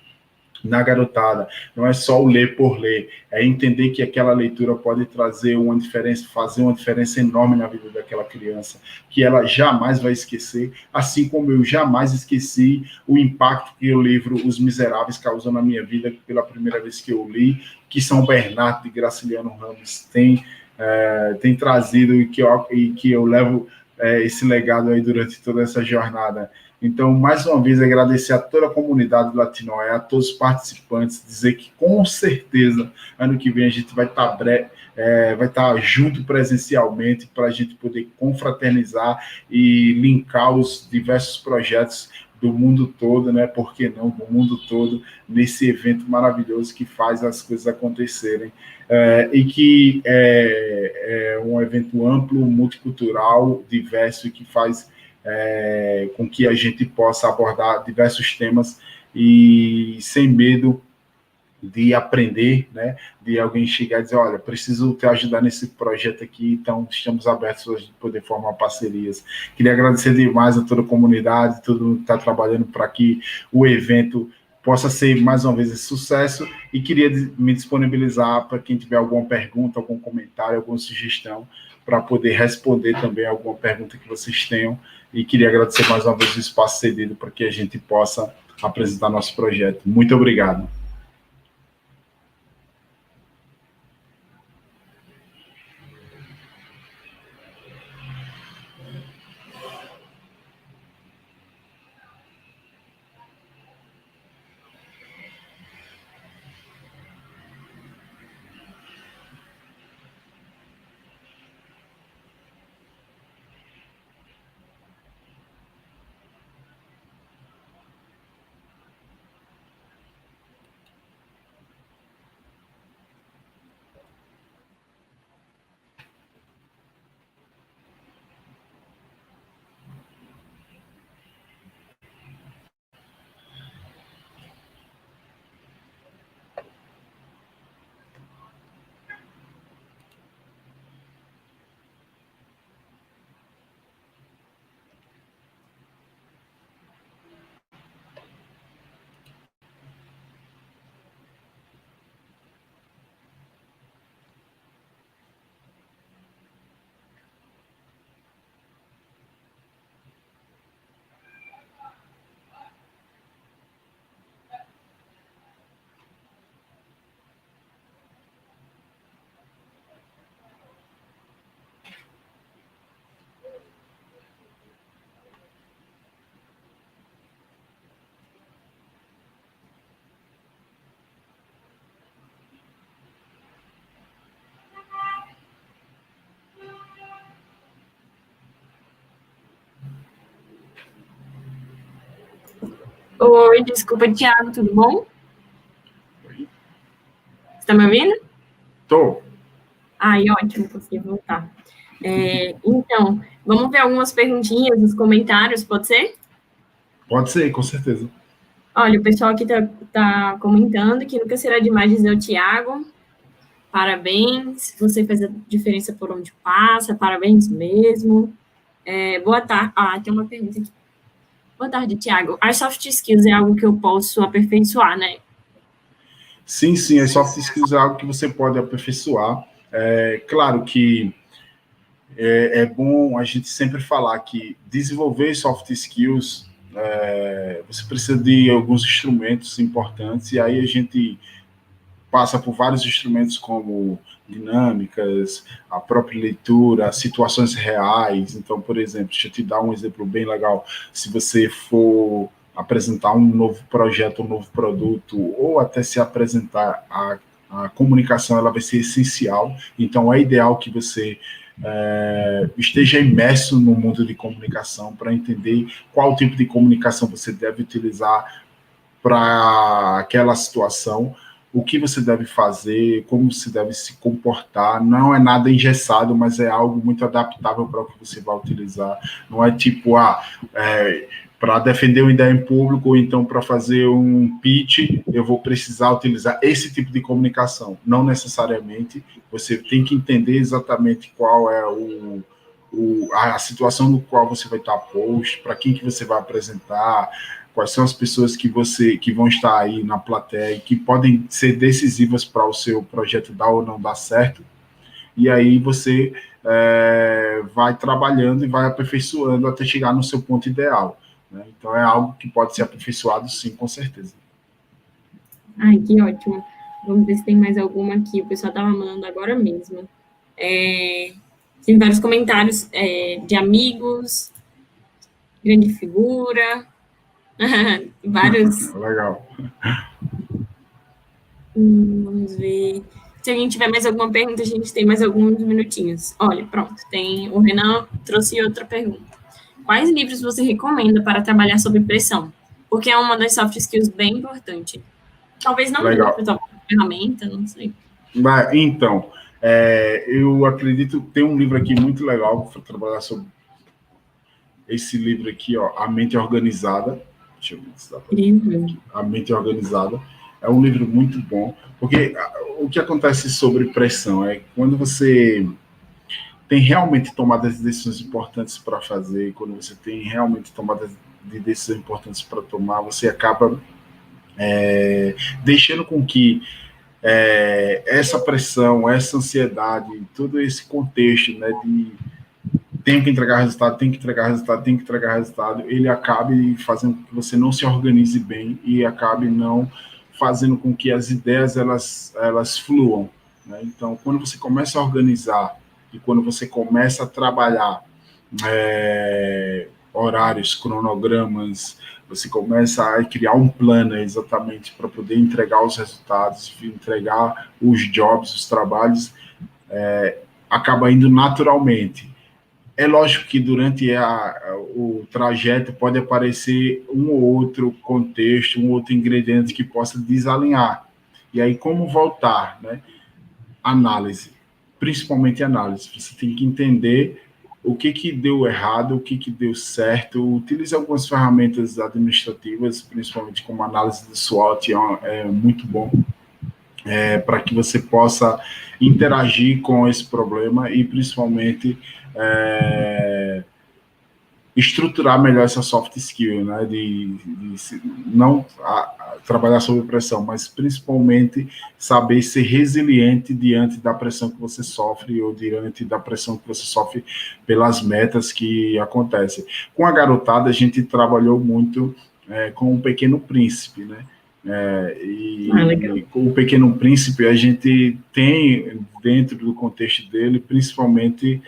na garotada. Não é só o ler por ler, é entender que aquela leitura pode trazer uma diferença, fazer uma diferença enorme na vida daquela criança, que ela jamais vai esquecer, assim como eu jamais esqueci o impacto que o livro Os Miseráveis causou na minha vida pela primeira vez que eu li, que São Bernardo de Graciliano Ramos tem trazido e que eu levo esse legado aí durante toda essa jornada. Então, mais uma vez, agradecer a toda a comunidade do Latinoé, a todos os participantes, dizer que, com certeza, ano que vem a gente vai estar junto presencialmente para a gente poder confraternizar e linkar os diversos projetos do mundo todo, né? Por que não, do mundo todo, nesse evento maravilhoso que faz as coisas acontecerem. E que é um evento amplo, multicultural, diverso, e que faz com que a gente possa abordar diversos temas e sem medo de aprender, né? De alguém chegar e dizer, olha, preciso te ajudar nesse projeto aqui, então estamos abertos a poder formar parcerias. Queria agradecer demais a toda a comunidade, todo mundo que está trabalhando para que o evento possa ser, mais uma vez, esse sucesso, e queria me disponibilizar para quem tiver alguma pergunta, algum comentário, alguma sugestão, para poder responder também alguma pergunta que vocês tenham, e queria agradecer mais uma vez o espaço cedido para que a gente possa apresentar nosso projeto. Muito obrigado. Oi, desculpa, Thiago, tudo bom? Oi. Você está me ouvindo? Estou. Ai, ótimo, consegui voltar. Então, vamos ver algumas perguntinhas nos comentários, pode ser? Pode ser, com certeza. Olha, o pessoal aqui tá comentando que nunca será demais dizer ao Thiago, parabéns, você fez a diferença por onde passa, parabéns mesmo. Boa tarde. Tem uma pergunta aqui. Boa tarde, Thiago. As soft skills é algo que eu posso aperfeiçoar, né? Sim, as soft skills é algo que você pode aperfeiçoar. Claro que é bom a gente sempre falar que desenvolver soft skills, você precisa de alguns instrumentos importantes, e aí a gente passa por vários instrumentos como dinâmicas, a própria leitura, situações reais. Então, por exemplo, deixa eu te dar um exemplo bem legal. Se você for apresentar um novo projeto, um novo produto, ou até se apresentar, a comunicação ela vai ser essencial. Então, é ideal que você esteja imerso no mundo de comunicação para entender qual tipo de comunicação você deve utilizar para aquela situação, o que você deve fazer, como você deve se comportar. Não é nada engessado, mas é algo muito adaptável para o que você vai utilizar. Não é tipo, para defender uma ideia em público, ou então para fazer um pitch, eu vou precisar utilizar esse tipo de comunicação. Não necessariamente. Você tem que entender exatamente qual é a situação no qual você vai estar posto, para quem que você vai apresentar, quais são as pessoas que vão estar aí na plateia e que podem ser decisivas para o seu projeto dar ou não dar certo, e aí você vai trabalhando e vai aperfeiçoando até chegar no seu ponto ideal, né? Então é algo que pode ser aperfeiçoado, sim, com certeza. Ai, que ótimo. Vamos ver se tem mais alguma aqui. O pessoal estava mandando agora mesmo. Tem vários comentários de amigos, grande figura, vários. Legal. Vamos ver. Se alguém tiver mais alguma pergunta, a gente tem mais alguns minutinhos. Olha, pronto. O Renan trouxe outra pergunta. Quais livros você recomenda para trabalhar sob pressão? Porque é uma das soft skills bem importante. Talvez não livro, talvez ferramenta, não sei. Então, eu acredito que tem um livro aqui muito legal para trabalhar sobre esse livro aqui, ó, A Mente Organizada. Deixa eu ver se dá para ver. A Mente Organizada. É um livro muito bom, porque o que acontece sobre pressão é quando você tem realmente tomadas de decisões importantes para fazer, quando você tem realmente tomadas de decisões importantes para tomar, você acaba deixando com que essa pressão, essa ansiedade, todo esse contexto, né, de tenho que entregar resultado, tem que entregar resultado, tem que entregar resultado, ele acabe fazendo com que você não se organize bem e acabe não fazendo com que as ideias elas fluam, né? Então, quando você começa a organizar e quando você começa a trabalhar horários, cronogramas, você começa a criar um plano exatamente para poder entregar os resultados, entregar os jobs, os trabalhos, acaba indo naturalmente. É lógico que durante o trajeto pode aparecer um ou outro contexto, um outro ingrediente que possa desalinhar. E aí, como voltar, né? Análise, principalmente análise. Você tem que entender o que deu errado, o que deu certo. Utilize algumas ferramentas administrativas, principalmente como análise de SWOT, é muito bom, para que você possa interagir com esse problema e, principalmente, estruturar melhor essa soft skill, né? De não trabalhar sob pressão, mas principalmente saber ser resiliente diante da pressão que você sofre ou diante da pressão que você sofre pelas metas que acontecem. Com a garotada, a gente trabalhou muito com o Pequeno Príncipe, né? E com o Pequeno Príncipe, a gente tem, dentro do contexto dele, principalmente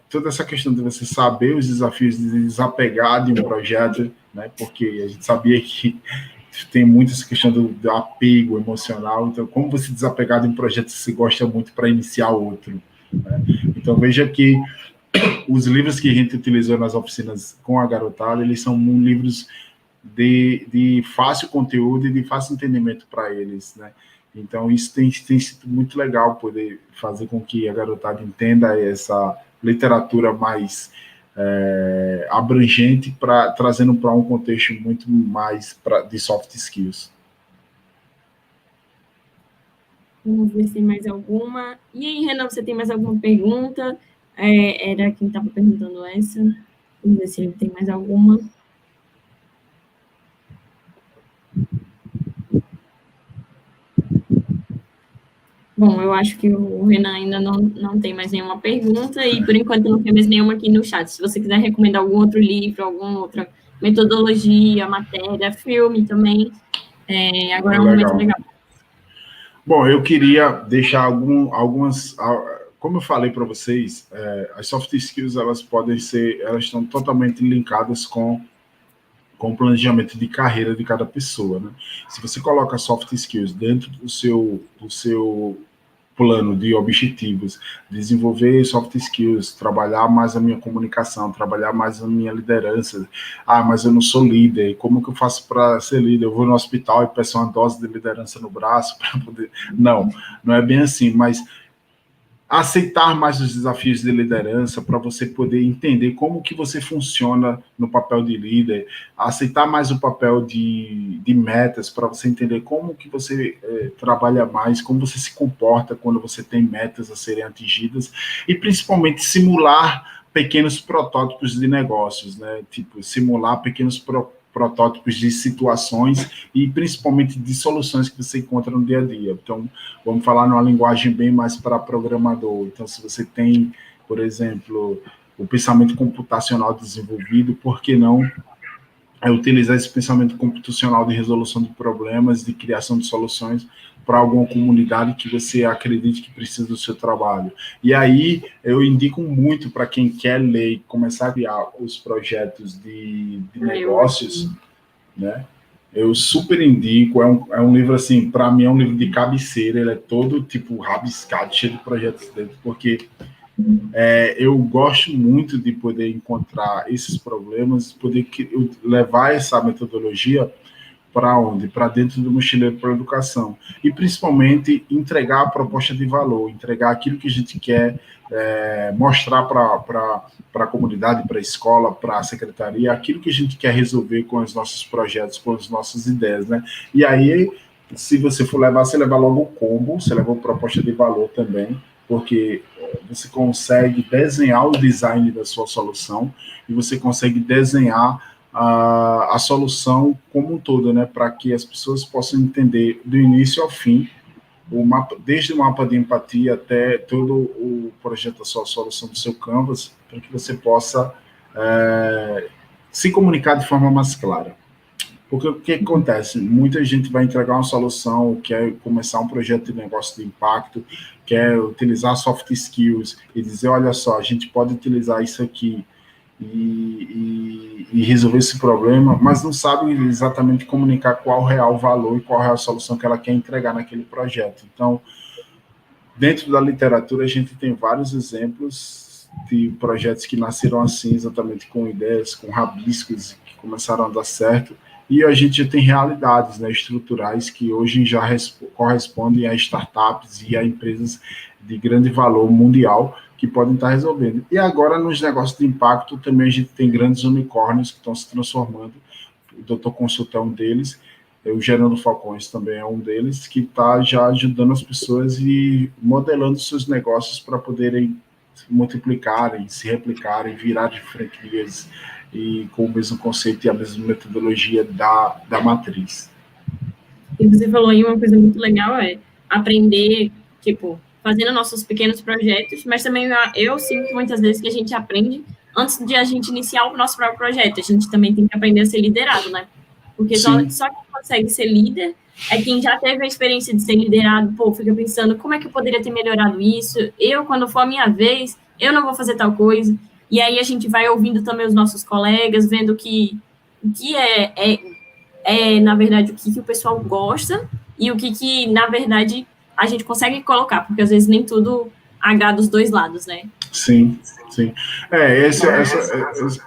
toda essa questão de você saber os desafios de desapegar de um projeto, né? Porque a gente sabia que tem muito essa questão do apego emocional. Então, como você desapegar de um projeto que você gosta muito para iniciar outro, né? Então, veja que os livros que a gente utilizou nas oficinas com a garotada, eles são livros de fácil conteúdo e de fácil entendimento para eles, né? Então, isso tem sido muito legal, poder fazer com que a garotada entenda essa literatura mais abrangente, trazendo para um contexto muito mais de soft skills. Vamos ver se tem mais alguma. E aí, Renan, você tem mais alguma pergunta? Era quem estava perguntando essa. Vamos ver se ele tem mais alguma. Bom, eu acho que o Renan ainda não tem mais nenhuma pergunta e, por enquanto, não tem mais nenhuma aqui no chat. Se você quiser recomendar algum outro livro, alguma outra metodologia, matéria, filme também, agora é um momento legal. Bom, eu queria deixar algumas... Como eu falei para vocês, as soft skills, elas estão totalmente linkadas com o planejamento de carreira de cada pessoa, né? Se você coloca soft skills dentro do seu plano de objetivos, desenvolver soft skills, trabalhar mais a minha comunicação, trabalhar mais a minha liderança. Mas eu não sou líder, como que eu faço para ser líder? Eu vou no hospital e peço uma dose de liderança no braço para poder... Não é bem assim, mas aceitar mais os desafios de liderança para você poder entender como que você funciona no papel de líder, aceitar mais o papel de metas para você entender como que você trabalha mais, como você se comporta quando você tem metas a serem atingidas e principalmente simular pequenos protótipos de negócios, né? Tipo, simular pequenos protótipos de situações e principalmente de soluções que você encontra no dia a dia. Então, vamos falar numa linguagem bem mais para programador. Então, se você tem, por exemplo, o pensamento computacional desenvolvido, por que não utilizar esse pensamento computacional de resolução de problemas, de criação de soluções para alguma comunidade que você acredite que precisa do seu trabalho. E aí eu indico muito para quem quer ler e começar a criar os projetos de negócios, né? Eu super indico, é um livro assim, para mim é um livro de cabeceira, ele é todo tipo rabiscado, cheio de projetos dentro, porque eu gosto muito de poder encontrar esses problemas, poder levar essa metodologia para onde? Para dentro do mochileiro para a educação. E, principalmente, entregar a proposta de valor, entregar aquilo que a gente quer mostrar para a comunidade, para a escola, para a secretaria, aquilo que a gente quer resolver com os nossos projetos, com as nossas ideias, né? E aí, se você for levar, você leva logo o combo, você leva a proposta de valor também, porque você consegue desenhar o design da sua solução e você consegue desenhar a solução como um todo, né, para que as pessoas possam entender do início ao fim o mapa, desde o mapa de empatia até todo o projeto da sua solução do seu Canvas, para que você possa se comunicar de forma mais clara. Porque o que acontece? Muita gente vai entregar uma solução, quer começar um projeto de negócio de impacto, quer utilizar soft skills e dizer, olha só, a gente pode utilizar isso aqui e resolver esse problema, mas não sabe exatamente comunicar qual o real valor e qual é a solução que ela quer entregar naquele projeto. Então, dentro da literatura, a gente tem vários exemplos de projetos que nasceram assim, exatamente com ideias, com rabiscos, que começaram a dar certo, e a gente já tem realidades, né, estruturais que hoje já correspondem a startups e a empresas de grande valor mundial que podem estar resolvendo. E agora, nos negócios de impacto, também a gente tem grandes unicórnios que estão se transformando. O Dr. Consulta é um deles, o Gerando Falcões também é um deles, que está já ajudando as pessoas e modelando seus negócios para poderem se multiplicarem, se replicarem, virar de franquias, e com o mesmo conceito e a mesma metodologia da matriz. E você falou aí uma coisa muito legal, aprender, tipo, fazendo nossos pequenos projetos, mas também eu sinto muitas vezes que a gente aprende antes de a gente iniciar o nosso próprio projeto. A gente também tem que aprender a ser liderado, né? Porque só quem consegue ser líder é quem já teve a experiência de ser liderado, fica pensando, como é que eu poderia ter melhorado isso? Quando for a minha vez, eu não vou fazer tal coisa. E aí a gente vai ouvindo também os nossos colegas, vendo o que na verdade, o que o pessoal gosta e o que, na verdade, a gente consegue colocar, porque às vezes nem tudo agrada os dois lados, né? Sim, sim.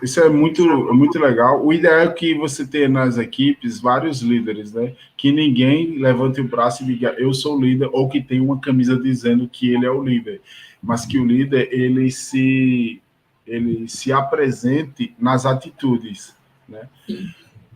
Isso é muito legal. O ideal é que você tenha nas equipes vários líderes, né? Que ninguém levante o braço e diga, eu sou líder, ou que tenha uma camisa dizendo que ele é o líder, mas que o líder, ele se apresente nas atitudes, né? Sim.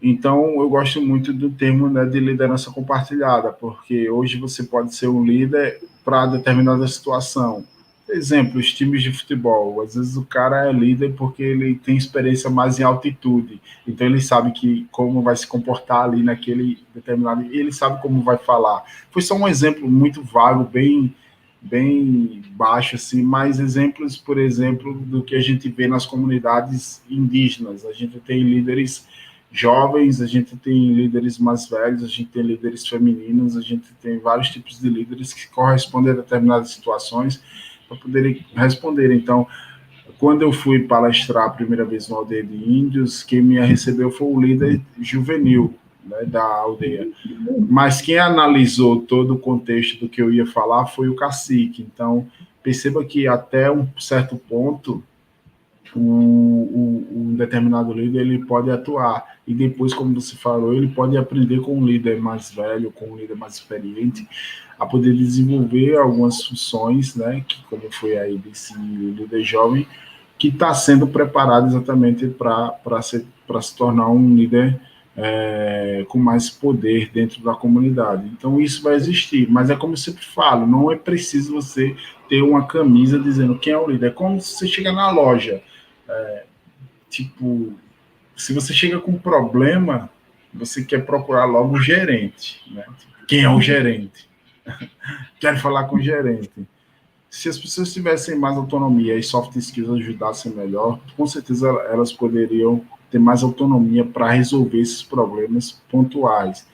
Então, eu gosto muito do termo, né, de liderança compartilhada, porque hoje você pode ser um líder para determinada situação. Exemplo, os times de futebol. Às vezes o cara é líder porque ele tem experiência mais em altitude. Então, ele sabe como vai se comportar ali naquele determinado... E ele sabe como vai falar. Foi só um exemplo muito vago, bem baixo, assim, mas exemplos, por exemplo, do que a gente vê nas comunidades indígenas. A gente tem líderes jovens, a gente tem líderes mais velhos, a gente tem líderes femininos, a gente tem vários tipos de líderes que correspondem a determinadas situações para poderem responder. Então, quando eu fui palestrar a primeira vez no Aldeia de Índios, quem me recebeu foi o líder juvenil, né, da aldeia. Mas quem analisou todo o contexto do que eu ia falar foi o cacique. Então, perceba que até um certo ponto, um determinado líder ele pode atuar e depois, como você falou, ele pode aprender com um líder mais velho, com um líder mais experiente, a poder desenvolver algumas funções, né, que como foi aí desse líder jovem, que está sendo preparado exatamente para se tornar um líder com mais poder dentro da comunidade. Então isso vai existir, mas é como eu sempre falo, não é preciso você ter uma camisa dizendo quem é o líder, é como se você chegar na loja, tipo, se você chega com um problema, você quer procurar logo o gerente, né? Quem é o gerente? Quero falar com o gerente. Se as pessoas tivessem mais autonomia e soft skills ajudassem melhor, com certeza elas poderiam ter mais autonomia para resolver esses problemas pontuais,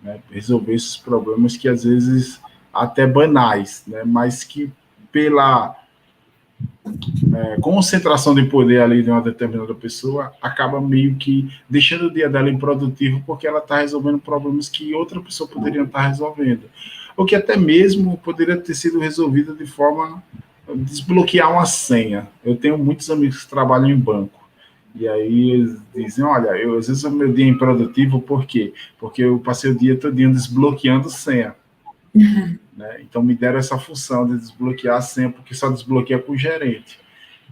né? Resolver esses problemas que às vezes até banais, né? Mas que pela concentração de poder ali de uma determinada pessoa acaba meio que deixando o dia dela improdutivo porque ela está resolvendo problemas que outra pessoa poderia estar resolvendo, ou que até mesmo poderia ter sido resolvido de forma a desbloquear uma senha. Eu tenho muitos amigos que trabalham em banco, e aí eles dizem, olha, às vezes o meu dia é improdutivo, por quê? Porque eu passei o dia todo desbloqueando senha. Né? Então me deram essa função de desbloquear a senha, porque só desbloqueia com o gerente.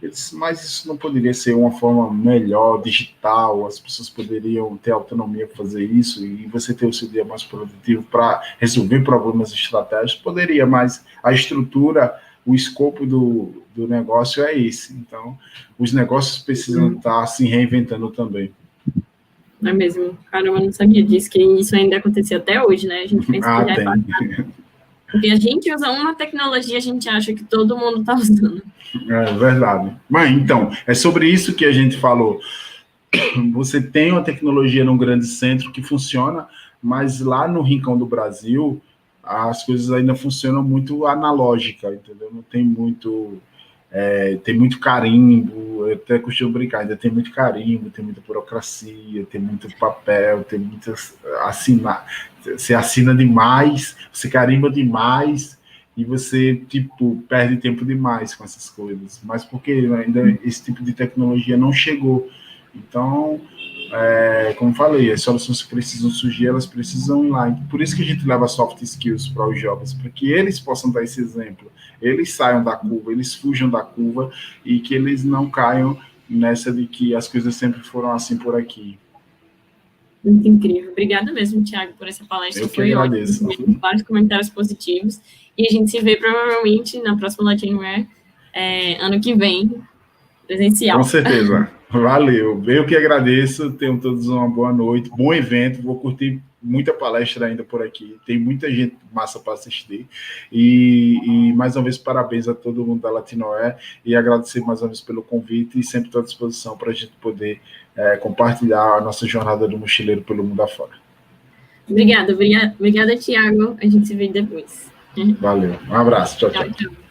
Eu disse, mas isso não poderia ser uma forma melhor, digital, as pessoas poderiam ter autonomia para fazer isso e você ter o seu dia mais produtivo para resolver problemas estratégicos? Poderia, mas a estrutura, o escopo do negócio é esse. Então, os negócios precisam estar se reinventando também. Não é mesmo? Caramba, eu não sabia disso, que isso ainda acontecia até hoje, né? A gente pensa que já é passado. Porque a gente usa uma tecnologia, a gente acha que todo mundo está usando. É verdade. Mas, então, é sobre isso que a gente falou. Você tem uma tecnologia num grande centro que funciona, mas lá no rincão do Brasil, as coisas ainda funcionam muito analógica, entendeu? Não tem muito... tem muito carimbo, eu até costumo brincar, ainda tem muito carimbo, tem muita burocracia, tem muito papel, tem muito assinar. Você assina demais, você carimba demais, e você, tipo, perde tempo demais com essas coisas. Mas porque ainda esse tipo de tecnologia não chegou. Então, como falei, as soluções que precisam surgir, elas precisam ir lá. Por isso que a gente leva soft skills para os jovens, para que eles possam dar esse exemplo. Eles saiam da curva, eles fujam da curva e que eles não caiam nessa de que as coisas sempre foram assim por aqui. Muito incrível. Obrigada mesmo, Thiago, por essa palestra. Eu que agradeço. Ótimo, vários comentários positivos. E a gente se vê provavelmente na próxima Latinware, ano que vem, presencial. Com certeza. Valeu. Eu que agradeço. Tenham todos uma boa noite, bom evento. Vou curtir muita palestra ainda por aqui. Tem muita gente massa para assistir. E mais uma vez, parabéns a todo mundo da Latinware e agradecer mais uma vez pelo convite e sempre estou à disposição para a gente poder compartilhar a nossa jornada do mochileiro pelo mundo afora. Obrigada, Thiago. A gente se vê depois. Valeu. Um abraço. Tchau, tchau. Tchau.